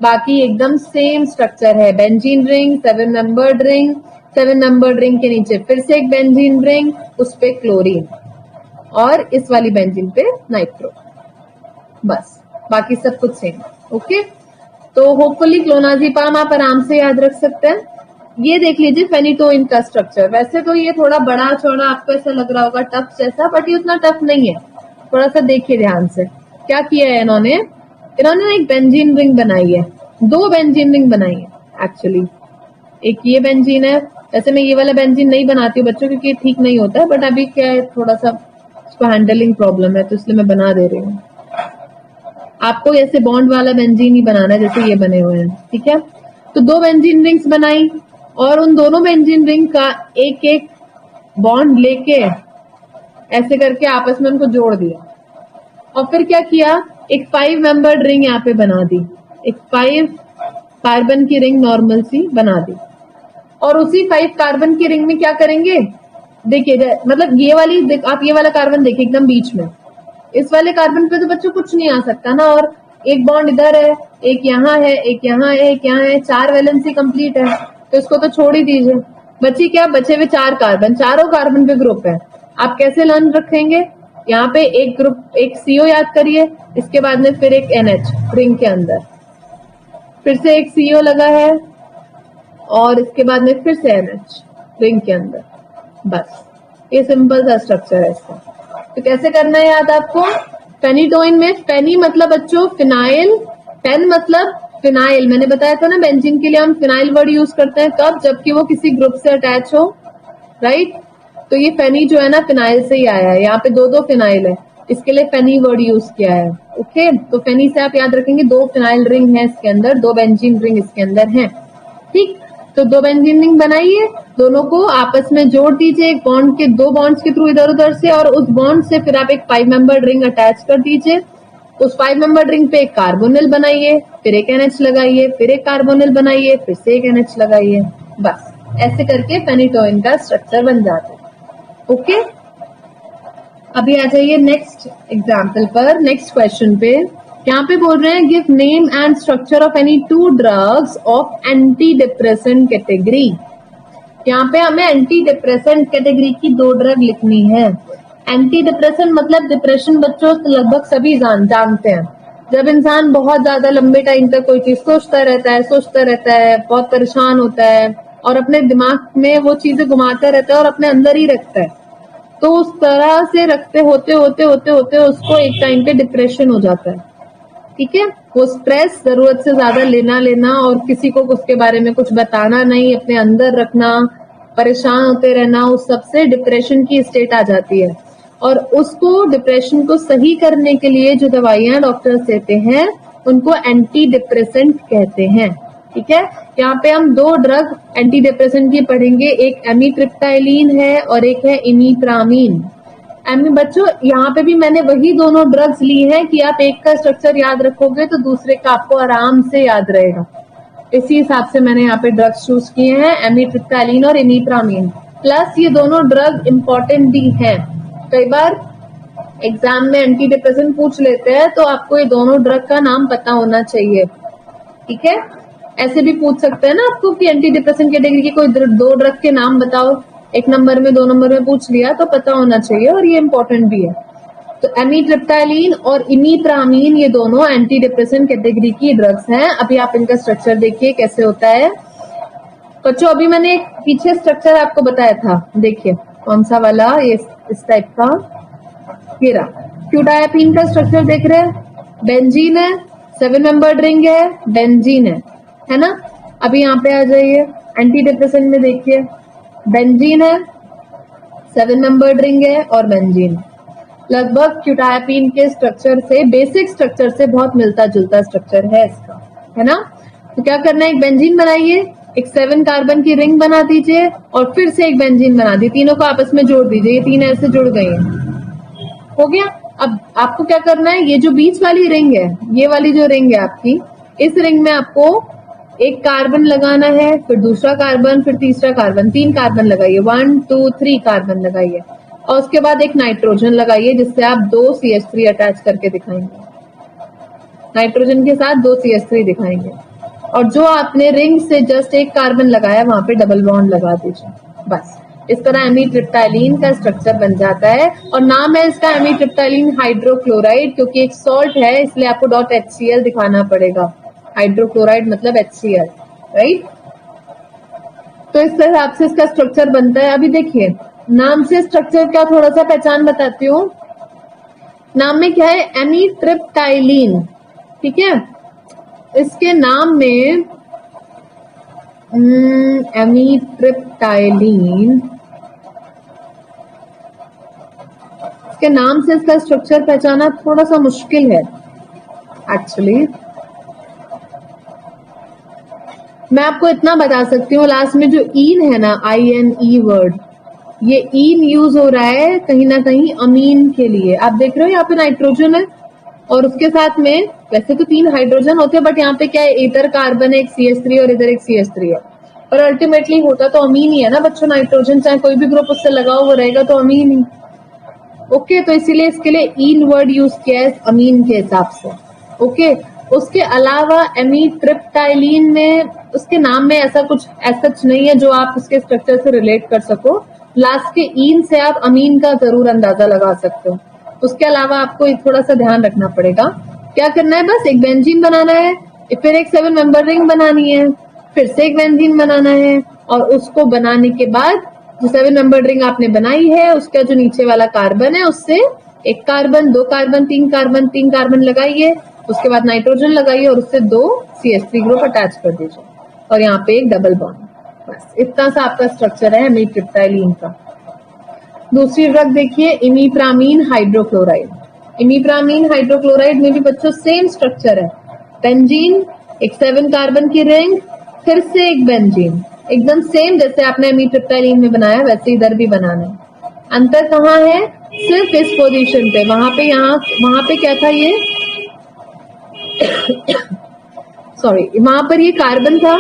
बाकी एकदम सेम स्ट्रक्चर है, benzene ring, 7 membered ring, 7 membered ring के नीचे फिर से एक बेंजीन रिंग, उस पे क्लोरीन, और इस वाली बेंजीन पे नाइट्रो, बस बाकी सब कुछ सेम। ओके, तो होपफुली क्लोनाजीपाम आप आराम से याद रख सकते हैं। ये देख लीजिए फेनिटोइन का स्ट्रक्चर, वैसे तो ये थोड़ा बड़ा चौड़ा आपको ऐसा लग रहा होगा टफ जैसा, बट ये उतना टफ नहीं है, थोड़ा सा देखिए ध्यान से। क्या किया है इन्होंने एक बेंजीन रिंग बनाई है, 2 बेंजीन रिंग बनाई है एक्चुअली। एक ये बेंजीन है, वैसे मैं ये वाला बेंजीन नहीं बनाती हूँ बच्चों क्योंकि ठीक नहीं होता है, बट अभी क्या है थोड़ा सा इसको हैंडलिंग प्रॉब्लम है तो इसलिए मैं बना दे रही हूँ। आपको ऐसे बॉन्ड वाला बेंजीन ही बनाना है जैसे ये बने हुए हैं, ठीक है। तो 2 बेंजीन रिंग्स बनाई, और उन दोनों बेंजीन रिंग का एक एक बॉन्ड लेके ऐसे करके आपस में उनको जोड़ दिया, और फिर क्या किया, एक 5 मेंबर्ड रिंग यहाँ पे बना दी, एक 5 कार्बन की रिंग नॉर्मल सी बना दी, और उसी 5 कार्बन की रिंग में क्या करेंगे, देखिए मतलब ये वाली आप ये वाला कार्बन देखिए एकदम बीच में, इस वाले कार्बन पे तो बच्चों कुछ नहीं आ सकता ना, और एक बॉन्ड इधर है, एक यहाँ है, एक यहाँ है, एक यहाँ है, 4 वैलेंसी कंप्लीट है, तो इसको तो छोड़ ही दीजिए। बची क्या, बचे हुए 4 कार्बन, चारों कार्बन पे ग्रुप है। आप कैसे लर्न रखेंगे, यहाँ पे एक ग्रुप, एक CO याद करिए, इसके बाद में फिर एक NH रिंग के अंदर, फिर से एक CO लगा है, और इसके बाद में फिर से NH रिंग के अंदर, बस ये सिंपल सा स्ट्रक्चर है इसका। तो कैसे करना है याद आपको, फेनिटोइन में फेनी मतलब बच्चों फिनाइल, पेन मतलब फिनाइल, मैंने बताया था ना बेंजीन के लिए हम फिनाइल वर्ड यूज करते हैं कब, जबकि वो किसी ग्रुप से अटैच हो, राइट। तो ये फेनी जो है ना फिनाइल से ही आया है, यहाँ पे 2 फिनाइल है, इसके लिए फेनी वर्ड यूज किया है। ओके, तो फेनी से आप याद रखेंगे 2 फिनाइल रिंग है इसके अंदर, 2 बेंजीन रिंग इसके अंदर है, ठीक। तो 2 बेंजीन रिंग बनाइए, दोनों को आपस में जोड़ दीजिए एक बॉन्ड के, 2 बॉन्ड्स के थ्रू इधर उधर से, और उस बॉन्ड से फिर आप एक 5 मेंबर्ड रिंग अटैच कर दीजिए, उस 5 मेंबर्ड रिंग पे एक कार्बोनिल बनाइए, फिर एक NH लगाइए, फिर एक कार्बोनिल बनाइए, फिर से एक NH लगाइए, बस ऐसे करके फेनिटोइन का स्ट्रक्चर बन जाता है। ओके, अभी आ जाइए नेक्स्ट एग्जाम्पल पर, नेक्स्ट क्वेश्चन पे। यहाँ पे बोल रहे हैं give name and structure of any 2 drugs of anti depressant category. यहाँ पे हमें एंटी डिप्रेसेंट कैटेगरी की 2 ड्रग लिखनी है। एंटी डिप्रेसेंट मतलब डिप्रेशन बच्चों लगभग सभी जानते हैं, जब इंसान बहुत ज्यादा लंबे टाइम तक कोई चीज सोचता रहता है, बहुत परेशान होता है, और अपने दिमाग में वो चीजें घुमाता रहता है और अपने अंदर ही रखता है, तो उस तरह से रखते होते उसको एक टाइम पे डिप्रेशन हो जाता है, ठीक है। वो स्ट्रेस, जरूरत से ज्यादा लेना और किसी को उसके बारे में कुछ बताना नहीं, अपने अंदर रखना, परेशान होते रहना, उस सबसे डिप्रेशन की स्टेट आ जाती है। और उसको डिप्रेशन को सही करने के लिए जो दवाइयां डॉक्टर्स देते हैं उनको एंटी डिप्रेसेंट कहते हैं, ठीक है। यहाँ पे हम 2 ड्रग एंटी डिप्रेसेंट की पढ़ेंगे, एक एमिट्रिप्टाइलिन है और एक है इमिप्रामिन। बच्चों यहाँ पे भी मैंने वही दोनों ड्रग्स ली हैं कि आप एक का स्ट्रक्चर याद रखोगे तो दूसरे का आपको आराम से याद रहेगा, इसी हिसाब से मैंने यहाँ पे ड्रग्स चूज किए हैं, एमिट्रिप्टाइलिन और इमिप्रामिन। प्लस ये दोनों ड्रग इम्पोर्टेंट भी हैं, कई बार एग्जाम में एंटी डिप्रेसेंट पूछ लेते हैं तो आपको ये दोनों ड्रग का नाम पता होना चाहिए, ठीक है। ऐसे भी पूछ सकते हैं ना आपको कि एंटी डिप्रेसेंट कैटेगरी के कोई 2 ड्रग के नाम बताओ, 1 नंबर में 2 नंबर में पूछ लिया तो पता होना चाहिए, और ये इंपॉर्टेंट भी है। तो एमिट्रिप्टाइलिन और इमिप्रामिन ये दोनों एंटी डिप्रेसेंट कैटेगरी की ड्रग्स हैं। अभी आप इनका स्ट्रक्चर देखिए कैसे होता है बच्चों। अभी मैंने एक पीछे स्ट्रक्चर आपको बताया था, देखिए कौन सा वाला, ये इस टाइप का, ये रहा क्यूटायापीन का स्ट्रक्चर देख रहे हैं, बेंजीन है, 7 मेंबर्ड रिंग है, बेंजीन है ना। अभी यहाँ पे आ जाइए एंटी डिप्रेसेंट में, देखिए बेंजीन है, 7 मेंबर्ड रिंग है और बेंजीन, लगभग क्यूटायापीन के स्ट्रक्चर से, बेसिक स्ट्रक्चर से बहुत मिलता जुलता स्ट्रक्चर है इसका, है ना। तो क्या करना है, एक बेंजीन बनाइए, एक 7 कार्बन की रिंग बना दीजिए और फिर से एक बेंजीन बना दी, तीनों को आपस में जोड़ दीजिए, ये तीन ऐसे जुड़ गई हैं, हो गया। अब आपको क्या करना है, ये जो बीच वाली रिंग है, ये वाली जो रिंग है आपकी, इस रिंग में आपको एक कार्बन लगाना है, फिर दूसरा कार्बन, फिर तीसरा कार्बन, 3 कार्बन लगाइए, 1 2 3 कार्बन लगाइए और उसके बाद एक नाइट्रोजन लगाइए जिससे आप 2 CH3 अटैच करके दिखाएंगे, नाइट्रोजन के साथ 2 CH3 दिखाएंगे। और जो आपने रिंग से जस्ट एक कार्बन लगाया वहां पे डबल बॉन्ड लगा दीजिए, बस इस तरह एमीट्रिप्टाइलिन का स्ट्रक्चर बन जाता है। और नाम है इसका एमीट्रिप्टाइलिन हाइड्रोक्लोराइड, क्योंकि एक सॉल्ट है इसलिए आपको .HCl दिखाना पड़ेगा, हाइड्रोक्लोराइड मतलब HCl, राइट। तो इस हिसाब से इसका स्ट्रक्चर बनता है। अभी देखिए नाम से स्ट्रक्चर का थोड़ा सा पहचान बताती हूँ। नाम में क्या है, एमीट्रिप्टाइलिन, ठीक है। इसके नाम में एमीट्रिप्टाइलिन, इसके नाम से इसका स्ट्रक्चर पहचाना थोड़ा सा मुश्किल है एक्चुअली। मैं आपको इतना बता सकती हूँ, लास्ट में जो ईन है ना, INE वर्ड, ये ईन यूज हो रहा है कहीं ना कहीं अमीन के लिए। आप देख रहे हो यहाँ पे नाइट्रोजन है और उसके साथ में वैसे तो 3 हाइड्रोजन होते हैं, बट यहाँ पे क्या है, इधर कार्बन है, एक CH3 और इधर एक CH3 है, पर अल्टीमेटली होता तो अमीन ही है ना बच्चों। नाइट्रोजन चाहे कोई भी ग्रुप उससे लगा हुआ रहेगा तो अमीन ही, ओके। तो इसीलिए इसके लिए ईन वर्ड यूज किया है अमीन के हिसाब से, ओके। उसके अलावा एमीट्रिप्टाइलिन में उसके नाम में ऐसा कुछ सच नहीं है जो आप उसके स्ट्रक्चर से रिलेट कर सको। लास्ट के ईन से आप अमीन का जरूर अंदाजा लगा सकते हो। उसके अलावा आपको थोड़ा सा ध्यान रखना पड़ेगा। क्या करना है, बस एक बेंजीन बनाना है, फिर एक 7 मेंबर रिंग बनानी है, फिर से एक बेंजीन बनाना है और उसको बनाने के बाद जो 7 मेंबर रिंग आपने बनाई है उसका जो नीचे वाला कार्बन है उससे एक कार्बन, 2 कार्बन, 3 कार्बन, 3 कार्बन लगाइए, उसके बाद नाइट्रोजन लगाइए और उससे 2 CH3 ग्रुप अटैच कर दीजिए और यहाँ पे एक डबल बॉन्ड। बस इतना सा आपका स्ट्रक्चर है एमीट्रिप्टाइलिन का। दूसरी ड्रग देखिए, इमीप्रामीन हाइड्रोक्लोराइड। इमीप्रामीन हाइड्रोक्लोराइड में भी बच्चों सेम स्ट्रक्चर है, बेंजीन, एक 7 कार्बन की रिंग, फिर से एक बेंजीन, एकदम सेम जैसे आपने एमीट्रिप्टाइलिन में बनाया वैसे इधर भी बनाना है। अंतर कहाँ है, सिर्फ इस पोजीशन पे, वहां पे क्या था ये सॉरी, वहां पर ये कार्बन था,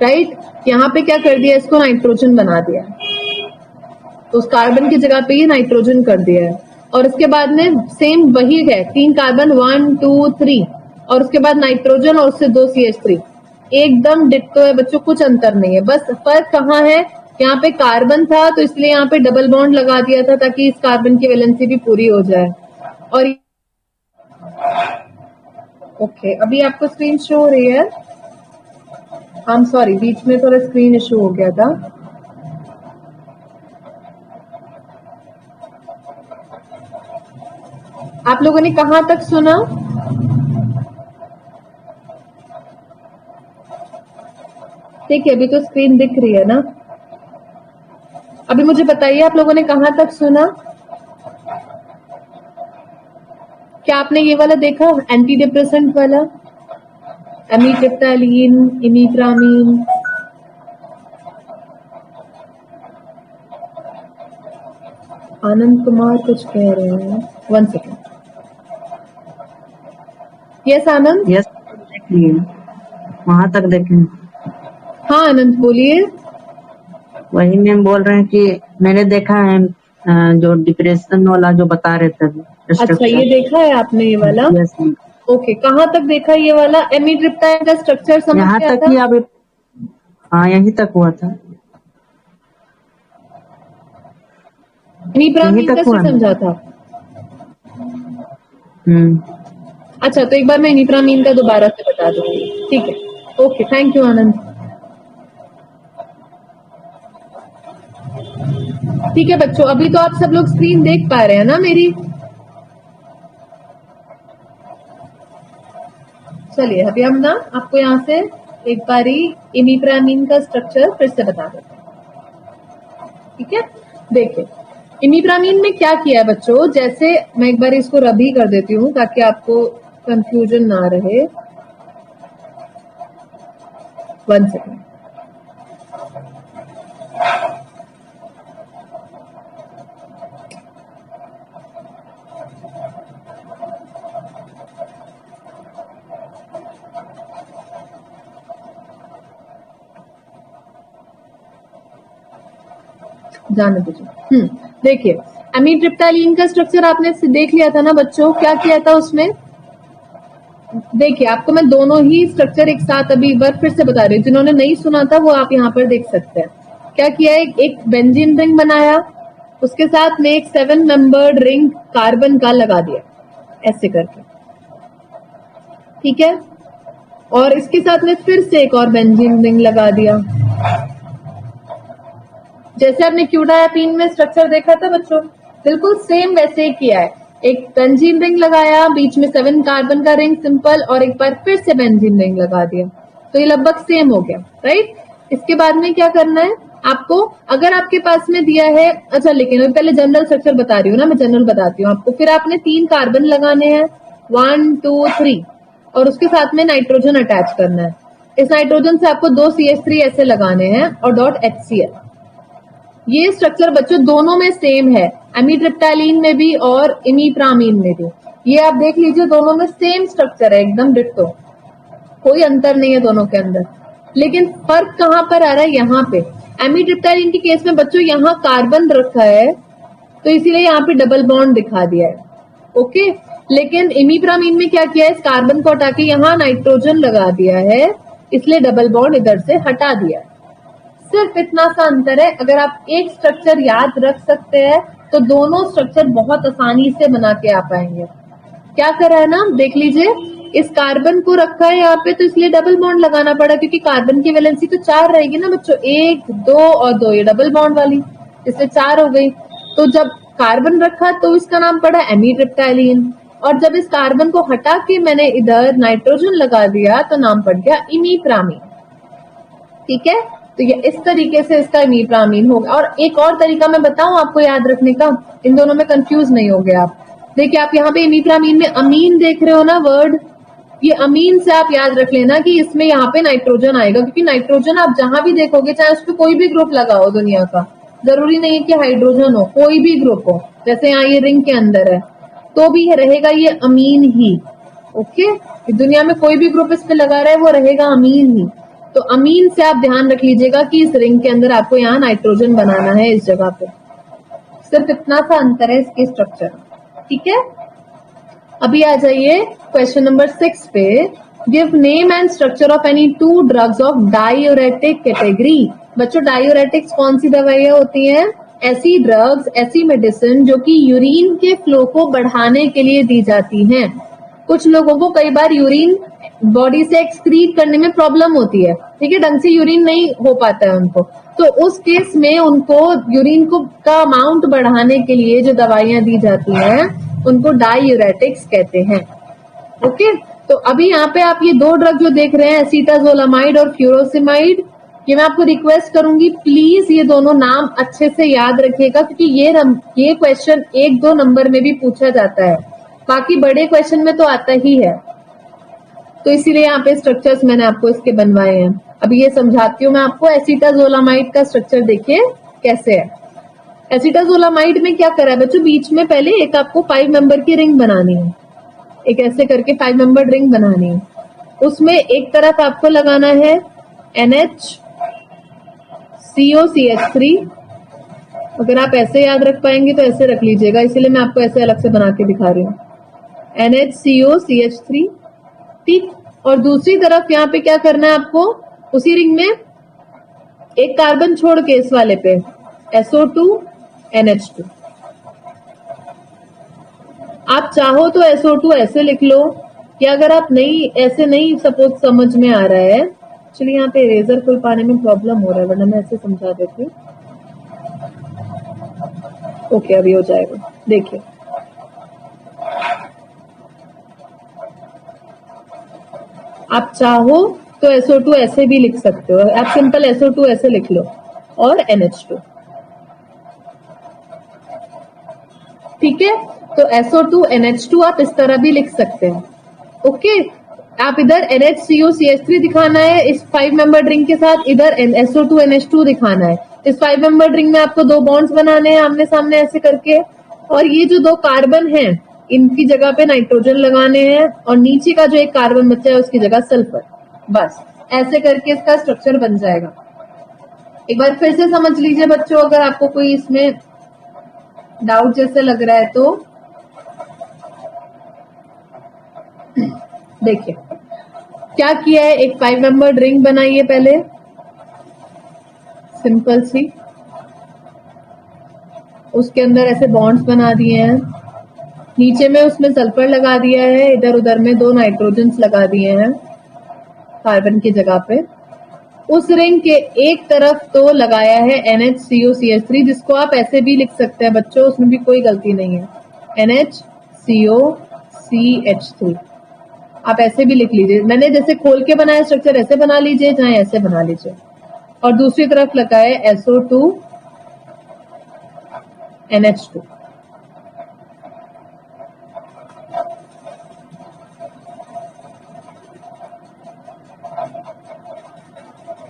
राइट। यहाँ पे क्या कर दिया, इसको नाइट्रोजन बना दिया, तो उस कार्बन की जगह पे ये नाइट्रोजन कर दिया है। और इसके बाद में सेम वही है, 3 कार्बन, 1 2 3 और उसके बाद नाइट्रोजन और उससे 2 CH3, एकदम डिट्टो है बच्चों, कुछ अंतर नहीं है। बस फर्क कहाँ है, यहाँ पे कार्बन था तो इसलिए यहाँ पे डबल बॉन्ड लगा दिया था ताकि इस कार्बन की वैलेंसी भी पूरी हो जाए। और ओके, अभी आपको स्क्रीन शो हो रही है, आई एम सॉरी बीच में थोड़ा स्क्रीन इशू हो गया था। आप लोगों ने कहां तक सुना, ठीक है, अभी तो स्क्रीन दिख रही है ना। अभी मुझे बताइए आप लोगों ने कहां तक सुना, क्या आपने ये वाला देखा एंटी डिप्रेसेंट वाला, एमीट्रिप्टाइलिन, इमीप्रामीन? आनंद कुमार कुछ कह रहे हैं, 1 सेकेंड। यस आनंद, यस देखिए, वहां तक देखें। हाँ आनंद बोलिए। वही मैम बोल रहे हैं कि मैंने देखा है जो डिप्रेशन वाला जो बता रहे थे। अच्छा, ये देखा है आपने ये वाला? Yes ma'am. ओके, कहाँ तक देखा ये वाला? एमीट्रिप्टाइलिन का स्ट्रक्चर समझ यहाँ गया तक था? ही अभी, हाँ यहीं तक हुआ था। इमीप्रामीन का समझा था? अच्छा, तो एक बार मैं इमीप्रामीन का दोबारा से बता दूंगी, ठीक है। ओके, थैंक यू आनंद। ठीक है बच्चों, अभी तो आप सब लोग स्क्रीन देख पा रहे हैं ना मेरी? चलिए अभी हम ना आपको यहाँ से एक बारी इमीप्रामीन का स्ट्रक्चर फिर से बता देते हैं, ठीक है। देखिए इमीप्रामीन में क्या किया है बच्चों, जैसे मैं एक बार इसको रबी कर देती हूँ ताकि आपको कंफ्यूजन ना रहे। 1 सेकेंड। जाने दीजिए। देखिए एमीट्रिप्टाइलिन का स्ट्रक्चर आपने देख लिया था ना बच्चों, क्या किया था उसमें। देखिए आपको मैं दोनों ही स्ट्रक्चर एक साथ अभी एक बार फिर से बता रही हूँ, जिन्होंने नहीं सुना था वो आप यहाँ पर देख सकते हैं। क्या किया है, एक बेंजीन रिंग बनाया, उसके साथ में एक 7 मेंबर्ड रिंग कार्बन का लगा दिया ऐसे करके, ठीक है। और इसके साथ में फिर से एक और बेंजीन रिंग लगा दिया, जैसे आपने क्यूडायापीन में स्ट्रक्चर देखा था बच्चों, बिल्कुल सेम वैसे ही किया है। एक बेंजीन रिंग लगाया, बीच में 7 कार्बन का रिंग सिंपल, और एक बार फिर से बेंजीन रिंग लगा दिया, तो ये लगभग सेम हो गया, राइट। इसके बाद में क्या करना है आपको, अगर आपके पास में दिया है, अच्छा लेकिन पहले जनरल स्ट्रक्चर बता रही हूँ ना, मैं जनरल बताती हूँ आपको। फिर आपने 3 कार्बन लगाने हैं, 1 2 3, और उसके साथ में नाइट्रोजन अटैच करना है। इस नाइट्रोजन से आपको 2 CH3 ऐसे लगाने हैं और डॉट HCl। ये स्ट्रक्चर बच्चों दोनों में सेम है, एमीट्रिप्टाइलिन में भी और इमीप्रामीन में भी। ये आप देख लीजिए, दोनों में सेम स्ट्रक्चर है, एकदम डिट्टो, कोई अंतर नहीं है दोनों के अंदर। लेकिन फर्क कहाँ पर आ रहा है, यहाँ पे। एमीट्रिप्टाइलिन के केस में बच्चों यहाँ कार्बन रखा है, तो इसीलिए यहाँ पे डबल बॉन्ड दिखा दिया है, ओके। लेकिन इमीप्रामीन में क्या किया है, इस कार्बन को हटा के यहाँ नाइट्रोजन लगा दिया है, इसलिए डबल बॉन्ड इधर से हटा दिया है। सिर्फ इतना सा अंतर है। अगर आप एक स्ट्रक्चर याद रख सकते हैं तो दोनों स्ट्रक्चर बहुत आसानी से बना के आ पाएंगे। क्या करा है ना, देख लीजिए, इस कार्बन को रखा है यहाँ पे, तो इसलिए डबल बॉन्ड लगाना पड़ा, क्योंकि कार्बन की वैलेंसी तो 4 रहेगी ना बच्चों, 1 2 और 2, ये डबल बॉन्ड वाली, इससे 4 हो गई। तो जब कार्बन रखा तो इसका नाम पड़ा एमीट्रिप्टाइलिन, और जब इस कार्बन को हटा के मैंने इधर नाइट्रोजन लगा दिया तो नाम पड़ गया इमीप्रामीन, ठीक है। तो ये इस तरीके से इसका इमीप्रामीन होगा। और एक और तरीका मैं बताऊं आपको याद रखने का, इन दोनों में कंफ्यूज नहीं हो गया आप। देखिए आप यहाँ पे इमीप्रामीन में अमीन देख रहे हो ना वर्ड, ये अमीन से आप याद रख लेना कि इसमें यहाँ पे नाइट्रोजन आएगा, क्योंकि नाइट्रोजन आप जहां भी देखोगे, चाहे उस पर कोई भी ग्रुप लगा हो दुनिया का, जरूरी नहीं है कि हाइड्रोजन हो, कोई भी ग्रुप हो, जैसे यहाँ ये रिंग के अंदर है, तो भी रहेगा ये अमीन ही, ओके। दुनिया में कोई भी ग्रुप इस पे लगा रहा है वो रहेगा अमीन ही। तो अमीन से आप ध्यान रख लीजिएगा कि इस रिंग के अंदर आपको यहाँ नाइट्रोजन बनाना है इस जगह पे, सिर्फ इतना सा अंतर है इसके स्ट्रक्चर, ठीक है। अभी आ जाइए क्वेश्चन नंबर 6 पे। Give name and structure of any 2 drugs of diuretic category. बच्चों डायूरेटिक्स कौन सी दवाइयां होती हैं, ऐसी ड्रग्स, ऐसी मेडिसिन जो कि यूरिन के फ्लो को बढ़ाने के लिए दी जाती हैं। कुछ लोगों को कई बार यूरिन बॉडी से एक्सक्रीट करने में प्रॉब्लम होती है, ठीक है, ढंग से यूरिन नहीं हो पाता है उनको, तो उस केस में उनको यूरिन को का अमाउंट बढ़ाने के लिए जो दवाइयां दी जाती हैं उनको डायूरेटिक्स कहते हैं, ओके। तो अभी यहाँ पे आप ये 2 ड्रग जो देख रहे हैं, एसीटाजोलामाइड और फ्यूरोसिमाइड, ये मैं आपको रिक्वेस्ट करूंगी प्लीज ये दोनों नाम अच्छे से याद रखिएगा, क्योंकि ये क्वेश्चन 1-2 नंबर में भी पूछा जाता है, बाकी बड़े क्वेश्चन में तो आता ही है, तो इसीलिए यहाँ पे स्ट्रक्चर्स मैंने आपको इसके बनवाए हैं। अभी ये समझाती हूँ मैं आपको। एसीटाजोलामाइड का स्ट्रक्चर देखिए कैसे है। एसीटाजोलामाइड में क्या करा है बच्चों, बीच में पहले एक आपको 5 मेंबर की रिंग बनानी है, एक ऐसे करके 5 मेंबर रिंग बनानी है। उसमें एक तरफ आपको लगाना है NHCOCH3। अगर आप ऐसे याद रख पाएंगे तो ऐसे रख लीजिएगा, इसीलिए मैं आपको ऐसे अलग से बना के दिखा रही हूँ, NHCOCH3, ठीक। और दूसरी तरफ यहाँ पे क्या करना है आपको, उसी रिंग में एक कार्बन छोड़ के इस वाले पे SO2 NH2। आप चाहो तो SO2 ऐसे लिख लो, या अगर आप नहीं ऐसे नहीं सपोज समझ में आ रहा है, चलिए यहाँ पे इरेजर खुल पाने में प्रॉब्लम हो रहा है, वरना मैं ऐसे समझा देती हूँ। ओके अभी हो जाएगा, देखिए आप चाहो तो SO2 ऐसे भी लिख सकते हो, आप सिंपल SO2 ऐसे लिख लो और NH2, ठीक है। तो SO2 NH2 आप इस तरह भी लिख सकते हैं, ओके। आप इधर NHCOCH3 दिखाना है इस 5 मेंबर रिंग के साथ, इधर SO2 NH2 दिखाना है। इस 5 मेंबर रिंग में आपको 2 बॉन्ड्स बनाने हैं आमने सामने ऐसे करके, और ये जो 2 कार्बन हैं इनकी जगह पे नाइट्रोजन लगाने हैं, और नीचे का जो एक कार्बन बचा है उसकी जगह सल्फर। बस ऐसे करके इसका स्ट्रक्चर बन जाएगा। एक बार फिर से समझ लीजिए बच्चों, अगर आपको कोई इसमें डाउट जैसे लग रहा है तो देखिए क्या किया है। एक 5 मेंबर्ड रिंग बनाइए पहले, सिंपल सी, उसके अंदर ऐसे बॉन्ड्स बना दिए हैं, नीचे में उसमें सल्फर लगा दिया है, इधर उधर में 2 नाइट्रोजन्स लगा दिए हैं कार्बन की जगह पे। उस रिंग के एक तरफ तो लगाया है NHCOCH3, जिसको आप ऐसे भी लिख सकते हैं बच्चों, उसमें भी कोई गलती नहीं है, NHCOCH3 आप ऐसे भी लिख लीजिए। मैंने जैसे खोल के बनाया स्ट्रक्चर ऐसे बना लीजिए, चाहे ऐसे बना लीजिए। और दूसरी तरफ लगा है SO2 NH2।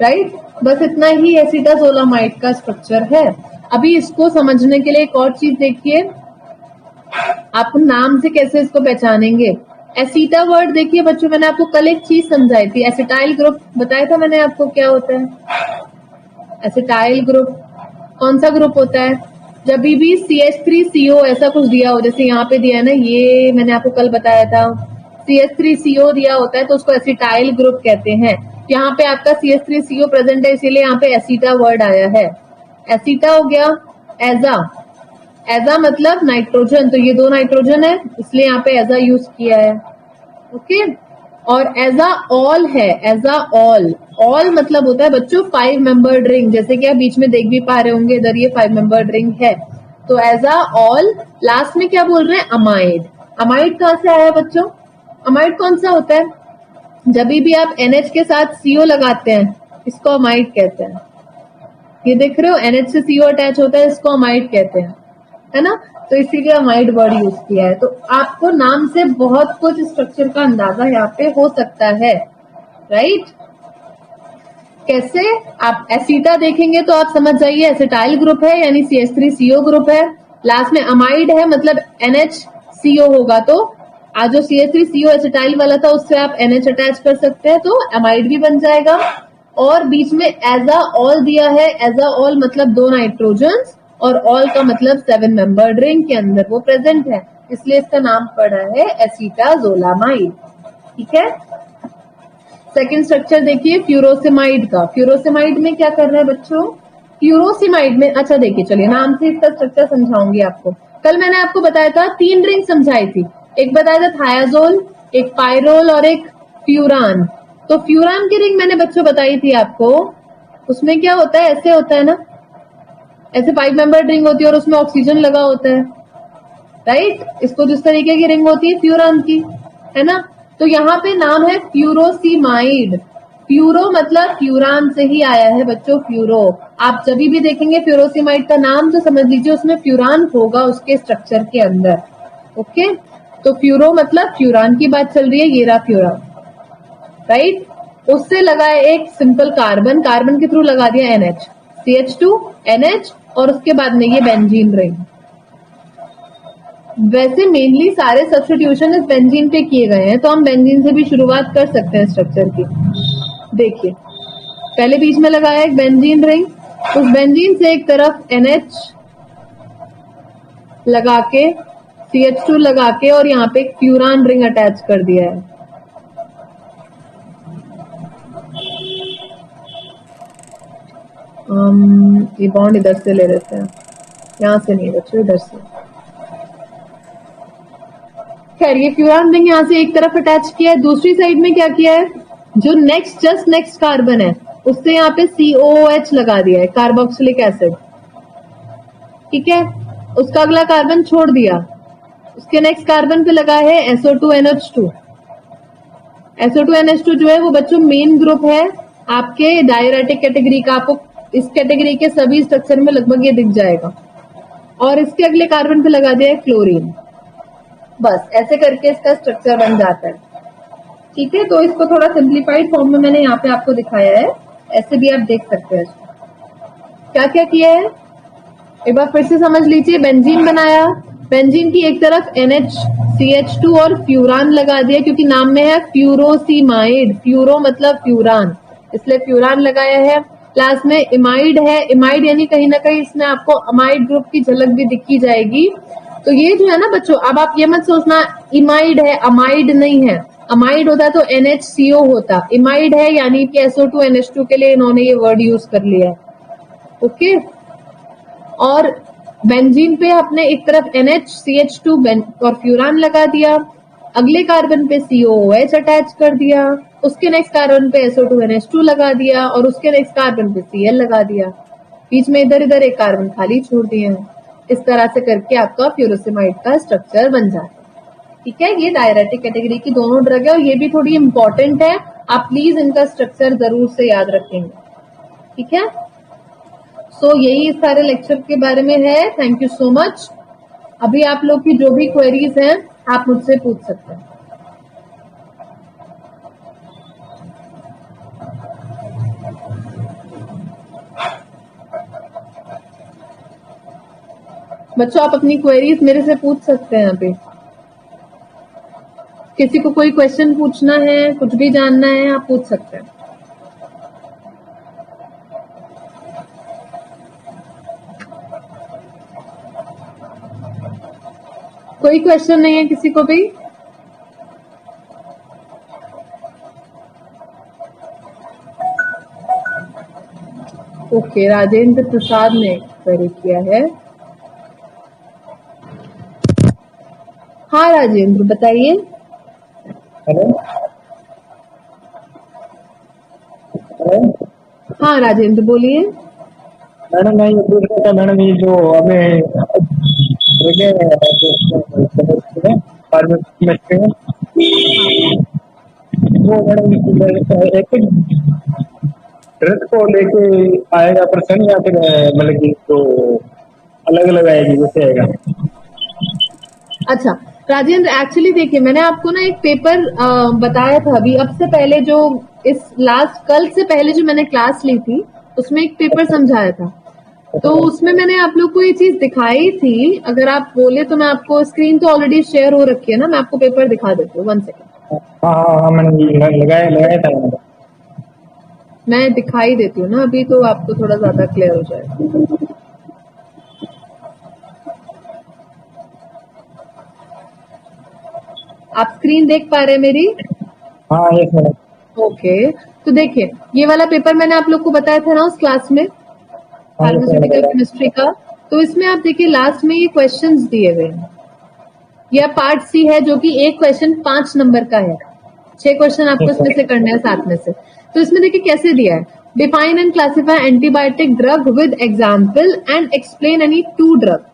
राइट, बस इतना ही एसिटाजोलामाइड का स्ट्रक्चर है। अभी इसको समझने के लिए एक और चीज देखिए, आप नाम से कैसे इसको पहचानेंगे। एसिटा वर्ड देखिए बच्चों, मैंने आपको कल एक चीज समझाई थी, एसिटाइल ग्रुप बताया था मैंने आपको क्या होता है। एसिटाइल ग्रुप कौन सा ग्रुप होता है, जब भी CH3CO ऐसा कुछ दिया हो, जैसे यहाँ पे दिया है ना, ये मैंने आपको कल बताया था CH3CO दिया होता है तो उसको एसिटाइल ग्रुप कहते हैं। यहाँ पे आपका CH3CO प्रेजेंट है इसीलिए यहाँ पे एसिटा वर्ड आया है। एसिटा हो गया। एजा, एजा मतलब नाइट्रोजन, तो ये 2 नाइट्रोजन है इसलिए यहाँ पे एजा यूज किया है। ओके, और एजा ऑल है, एजा ऑल, ऑल मतलब होता है बच्चों 5 मेंबर्ड रिंग, जैसे कि आप बीच में देख भी पा रहे होंगे इधर ये 5 मेंबर्ड रिंग है। तो एजा ऑल, लास्ट में क्या बोल रहे हैं, अमाइड। अमाइड कहाँ से आया बच्चों, अमाइड कौन सा होता है, जब भी आप NH के साथ CO लगाते हैं इसको अमाइड कहते हैं। ये देख रहे हो NH से CO अटैच होता है, इसको अमाइड कहते हैं, है ना, तो इसीलिए अमाइड वर्ड यूज किया है। तो आपको नाम से बहुत कुछ स्ट्रक्चर का अंदाजा यहाँ पे हो सकता है। राइट, कैसे, आप एसिटा देखेंगे तो आप समझ जाइए एसिटाइल ग्रुप है यानी CH3CO ग्रुप है, लास्ट में अमाइड है मतलब NHCO होगा, तो आज जो CH3CO एसिटाइल वाला था उससे आप NH अटैच कर सकते हैं तो अमाइड भी बन जाएगा। और बीच में एजा ऑल दिया है, एजा ऑल मतलब 2 नाइट्रोजन्स, और ऑल का मतलब 7 मेंबर्ड रिंग के अंदर वो प्रेजेंट है, इसलिए इसका नाम पड़ा है एसिटाजोलामाइड। ठीक है, सेकंड स्ट्रक्चर देखिए फ्यूरोसेमाइड का। फ्यूरोसेमाइड में क्या कर रहे हैं बच्चों, फ्यूरोसेमाइड में, अच्छा देखिए चलिए नाम से इसका स्ट्रक्चर समझाऊंगी आपको। कल मैंने आपको बताया था 3 रिंग समझाई थी, एक बताया था थायाजोल, एक पायरोल और एक फ्यूरान। तो फ्यूरान की रिंग मैंने बच्चों बताई थी आपको, उसमें क्या होता है, ऐसे होता है ना, ऐसे 5 मेंबर्ड रिंग होती है और उसमें ऑक्सीजन लगा होता है। राइट, इसको जिस तरीके की रिंग होती है फ्यूरान की, है ना, तो यहाँ पे नाम है फ्यूरोसीमाइड। फ्यूरो मतलब फ्यूरान से ही आया है बच्चों, फ्यूरो। आप जब भी देखेंगे फ्यूरोसीमाइड का नाम तो समझ लीजिए उसमें फ्यूरान होगा उसके स्ट्रक्चर के अंदर। ओके, तो फ्यूरो मतलब फ्यूरान की बात चल रही है, ये रहा फ्यूरान। राइट, उससे लगा है एक सिंपल कार्बन, कार्बन के थ्रू लगा दिया NH, CH2 NH, और उसके बाद में ये बेंजीन रिंग। वैसे मेनली सारे सब्स्टिट्यूशन इस बेंजीन पे किए गए हैं, तो हम बेंजीन से भी शुरुआत कर सकते हैं स्ट्रक्चर की। देखिए पहले बीच में लगाया एक बेंजीन रिंग, उस बेंजीन से एक तरफ NH लगा के, CH2 लगा के, और यहाँ पे एक फ्यूरान रिंग अटैच कर दिया है। ये बॉन्ड इधर से ले लेते हैं, यहाँ से नहीं बच्चों, इधर से। खैर ये फ्यूरान रिंग यहाँ से एक तरफ अटैच किया है, दूसरी साइड में क्या किया है, जो जस्ट नेक्स्ट कार्बन है उससे यहाँ पे COOH लगा दिया है, कार्बोक्सिलिक एसिड। ठीक है, उसका अगला कार्बन छोड़ दिया, उसके नेक्स्ट कार्बन पे लगा है SO2NH2। SO2NH2 जो है वो बच्चों मेन ग्रुप है आपके डायरेटिक कैटेगरी का, आपको इस कैटेगरी के सभी स्ट्रक्चर में लगभग ये दिख जाएगा। और इसके अगले कार्बन पे लगा दिया है क्लोरीन। बस ऐसे करके इसका स्ट्रक्चर बन जाता है। ठीक है, तो इसको थोड़ा सिंप्लीफाइड फॉर्म में मैंने यहाँ पे आपको दिखाया है, ऐसे भी आप देख सकते हैं। क्या क्या किया है एक बार फिर से समझ लीजिए। बेंजीन बनाया, बेंजीन की एक तरफ NHCH2 और फ्यूरान लगा दिया, क्योंकि नाम में है फ्यूरोसिमाइड, फ्यूरो मतलब फ्यूरान, इसलिए फ्यूरान लगाया है। लास्ट में इमाइड है, इमाइड यानी कहीं ना कहीं इसमें आपको अमाइड ग्रुप की झलक भी दिखी जाएगी। तो ये जो है ना बच्चों, अब आप ये मत सोचना इमाइड है, अमाइड नहीं है। अमाइड होता तो NHCO होता, इमाइड है यानी कि SO2NH2 के लिए इन्होंने ये वर्ड यूज कर लिया है। ओके, और बेंजीन पे आपने एक तरफ NHCH2 और फ्यूरान लगा दिया, अगले कार्बन पे COOH अटैच कर दिया, उसके नेक्स्ट कार्बन पे SO2NH2 लगा दिया और उसके नेक्स्ट कार्बन पे Cl लगा दिया, बीच में इधर इधर एक कार्बन खाली छोड़ दिए हैं। इस तरह से करके आपका फ्यूरोसिमाइड का स्ट्रक्चर बन जाता है। ठीक है, ये डायरेटिक कैटेगरी की दोनों ड्रग है और ये भी थोड़ी इंपॉर्टेंट है, आप प्लीज इनका स्ट्रक्चर जरूर से याद रखेंगे। ठीक है, सो यही इस सारे लेक्चर के बारे में है। Thank you so much. अभी आप लोग की जो भी क्वेरीज हैं आप मुझसे पूछ सकते हैं। बच्चों आप अपनी क्वेरीज मेरे से पूछ सकते हैं। अभी किसी को कोई क्वेश्चन पूछना है, कुछ भी जानना है, आप पूछ सकते हैं। कोई क्वेश्चन नहीं है किसी को भी? ओके, राजेंद्र प्रसाद ने क्वेरी किया है। हाँ राजेंद्र बताइए। हेलो, हाँ राजेंद्र बोलिए। मैडम मैं ये पूछ रहा था मैडम, ये जो हमें केमिस्ट्री में वो मैडम एक ड्रेस को लेके आएगा पर्सन या फिर मतलब कि तो अलग अलग आएगी, जैसे आएगा? अच्छा राजेंद्र, एक्चुअली देखिए मैंने आपको ना एक पेपर बताया था अभी, अब से पहले जो इस लास्ट कल से पहले जो मैंने क्लास ली थी उसमें एक पेपर समझाया था, तो उसमें मैंने आप लोग को ये चीज दिखाई थी। अगर आप बोले तो मैं आपको, स्क्रीन तो ऑलरेडी शेयर हो रखी है ना, मैं आपको पेपर दिखा देती हूँ। 1 सेकेंड। हाँ मैंने लगाया था। मैं दिखाई देती हूँ ना अभी, तो आपको थोड़ा ज्यादा क्लियर हो जाएगा। आप स्क्रीन देख पा रहे हैं मेरी? हाँ यस मैडम। ओके, तो देखिए ये वाला पेपर मैंने आप लोग को बताया था ना उस क्लास में, फार्मास्यूटिकल केमिस्ट्री का। तो इसमें आप देखिए लास्ट में ये क्वेश्चंस दिए हुए हैं। यह पार्ट सी है जो कि एक क्वेश्चन 5 नंबर का है, 6 क्वेश्चन आपको इसमें से करने हैं 7 में से। तो इसमें देखिए कैसे दिया है, define and classify antibiotic drug with example and explain any 2 drug,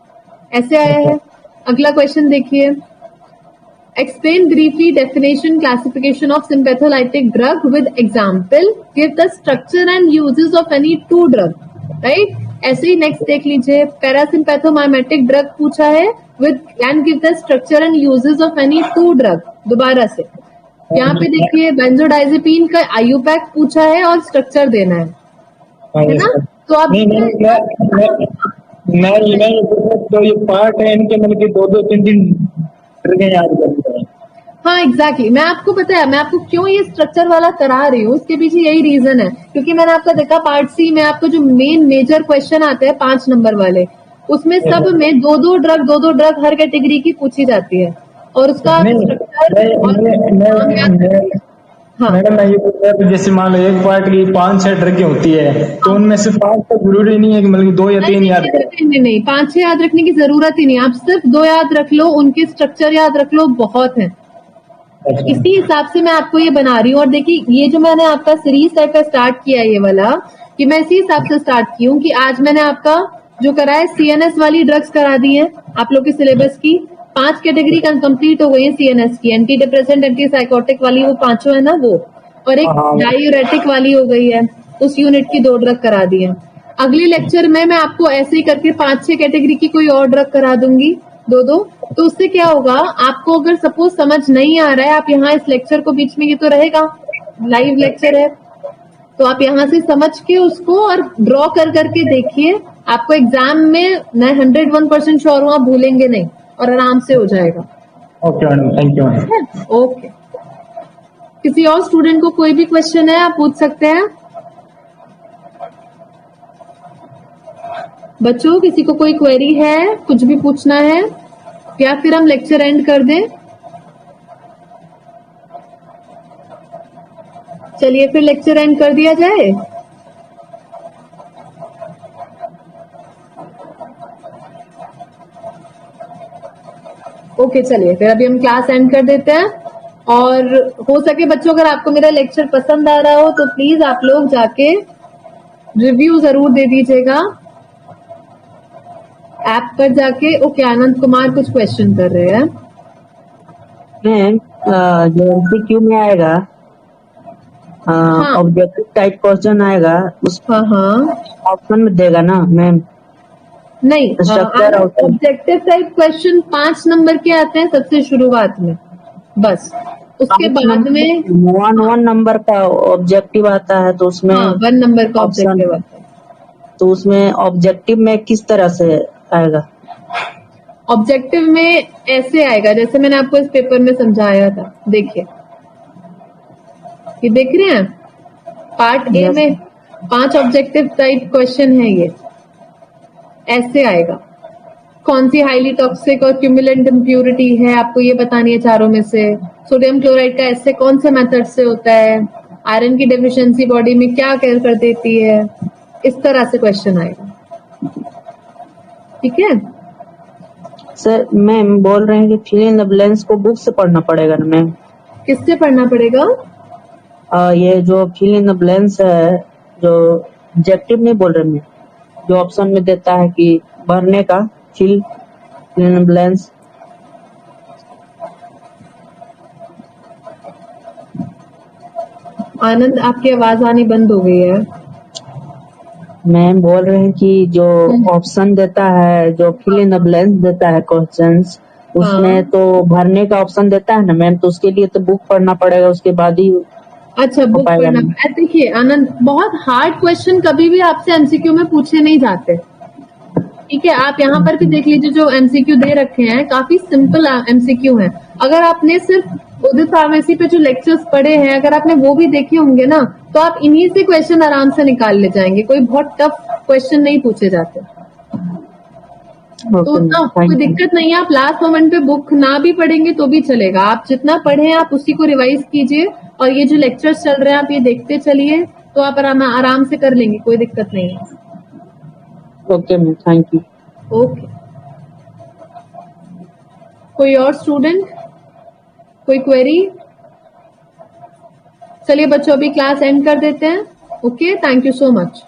ऐसे आया है। अगला क्वेश्चन देखिए, explain briefly definition classification of sympatholytic drug with example, give the structure and uses of any 2 drug, right? ऐसे ही नेक्स्ट देख लीजिए, parasympathomimetic drug पूछा है with and give the structure and uses of any 2 drug। दोबारा से यहाँ पे देखिए बेंजोडाइजेपीन का आयुपैक पूछा है और स्ट्रक्चर देना है ना? तो आप तो ये पार्ट है इनके, मतलब कि 2-3 याद करते हैं। हाँ एग्जैक्टली, मैं आपको पता है मैं आपको क्यों ये स्ट्रक्चर वाला करा रही हूँ, उसके पीछे यही रीजन है, क्योंकि मैंने आपका देखा पार्ट सी में आपको जो मेन मेजर क्वेश्चन आते हैं 5 नंबर वाले, उसमें सब में 2-2 ड्रग हर कैटेगरी की पूछी जाती है और उसका मैडम मैं ये पूछ रहा था, जैसे मान लो एक पार्ट की 5-6 ड्रगें होती है, तो उनमें से 5 तो जरूरी नहीं है कि मतलब 2 या 3 याद करें? नहीं 5-6 याद रखने की जरूरत ही नहीं, आप सिर्फ 2 याद रख लो, उनके स्ट्रक्चर याद रख लो, बहुत है। इसी हिसाब से मैं आपको ये बना रही हूँ। और देखिए ये जो मैंने आपका सीरीज टाइप का स्टार्ट किया है ये वाला, कि मैं इसी हिसाब से स्टार्ट की हूँ कि आज मैंने आपका जो करा है CNS वाली ड्रग्स करा दी है आप लोग के सिलेबस की। 5 कैटेगरी कंप्लीट हो गई है CNS की, एंटी डिप्रेसेंट एंटी साइकोटिक वाली वो 5 है ना वो, और एक डायूरेटिक वाली हो गई है, उस यूनिट की 2 ड्रग करा दी है। अगले लेक्चर में मैं आपको ऐसे ही करके 5-6 कैटेगरी की कोई और ड्रग करा दूंगी, दो तो उससे क्या होगा, आपको अगर सपोज समझ नहीं आ रहा है, आप यहाँ इस लेक्चर को बीच में, ये तो रहेगा लाइव लेक्चर है, तो आप यहाँ से समझ के उसको और ड्रॉ कर करके देखिए, आपको एग्जाम में मैं 101% श्योर हूँ आप भूलेंगे नहीं और आराम से हो जाएगा। Okay madam, thank you madam. Okay, किसी और स्टूडेंट को कोई भी क्वेश्चन है आप पूछ सकते हैं। बच्चों किसी को कोई क्वेरी है, कुछ भी पूछना है, या फिर हम लेक्चर एंड कर दें? चलिए फिर लेक्चर एंड कर दिया जाए। ओके चलिए फिर अभी हम क्लास एंड कर देते हैं। और हो सके बच्चों अगर आपको मेरा लेक्चर पसंद आ रहा हो तो प्लीज आप लोग जाके रिव्यू जरूर दे दीजिएगा ऐप पर जाके। ओके, आनंद कुमार कुछ क्वेश्चन कर रहे हैं। मैम जो एमसीक्यू में आएगा, ऑब्जेक्टिव टाइप क्वेश्चन आएगा, उस हाँ ऑप्शन में देगा ना मैम? नहीं, structure objective type question 5 number के आते हैं सबसे शुरुआत में, बस उसके बाद में 1 नंबर का ऑब्जेक्टिव आता है, तो उसमें 1 नंबर का ऑब्जेक्टिव आता है। तो उसमें ऑब्जेक्टिव में किस तरह से आएगा? ऑब्जेक्टिव में ऐसे आएगा जैसे मैंने आपको इस पेपर में समझाया था। देखिए, ये देख रहे हैं पार्ट ए में 5 ऑब्जेक्टिव टाइप क्वेश्चन है। ये ऐसे आएगा, कौन सी हाईली टॉक्सिक और क्यूमुलेंट इम्प्यूरिटी है आपको ये बतानी है चारों में से। सोडियम क्लोराइड का ऐसे कौन से मेथड से होता है, आयरन की डेफिशिएंसी बॉडी में क्या केयर कर देती है, इस तरह से क्वेश्चन आएगा। ठीक है सर, मैम बोल रहे हैं कि फिल इन द ब्लैंक्स को बुक से पढ़ना पड़ेगा ना मैम? किससे पढ़ना पड़ेगा? ये जो फिल इन द ब्लैंक्स है, जो ऑब्जेक्टिव नहीं बोल रहे मैं, जो ऑप्शन में देता है कि भरने का, फिल इन द ब्लैंक्स। आनंद आपकी आवाज आनी बंद हो गई है। मैम बोल रहे हैं कि जो ऑप्शन देता है, जो फिल इन द ब्लैंक्स देता है क्वेश्चंस, उसमें तो भरने का ऑप्शन देता है ना मैम, तो उसके लिए तो बुक पढ़ना पड़ेगा, उसके बाद ही। अच्छा, बुक पढ़ना। देखिए आनंद, बहुत हार्ड क्वेश्चन कभी भी आपसे एमसीक्यू में पूछे नहीं जाते। ठीक है, आप यहाँ पर भी देख लीजिए, जो एमसीक्यू दे रखे हैं काफी सिंपल एमसीक्यू हैं। अगर आपने सिर्फ उदित फार्मेसी पे जो लेक्चर्स पढ़े हैं, अगर आपने वो भी देखे होंगे ना, तो आप इन्हीं से क्वेश्चन आराम से निकाल ले जाएंगे। कोई बहुत टफ क्वेश्चन नहीं पूछे जाते, तो उतना कोई दिक्कत नहीं है। आप लास्ट मोमेंट पे बुक ना भी पढ़ेंगे तो भी चलेगा, आप जितना पढ़े आप उसी को रिवाइज कीजिए, और ये जो लेक्चर्स चल रहे हैं आप ये देखते चलिए, तो आप आराम से कर लेंगे, कोई दिक्कत नहीं है। Okay ma'am, thank you. Okay, कोई और स्टूडेंट, कोई क्वेरी? चलिए बच्चों, अभी क्लास एंड कर देते हैं। Okay, thank you so much.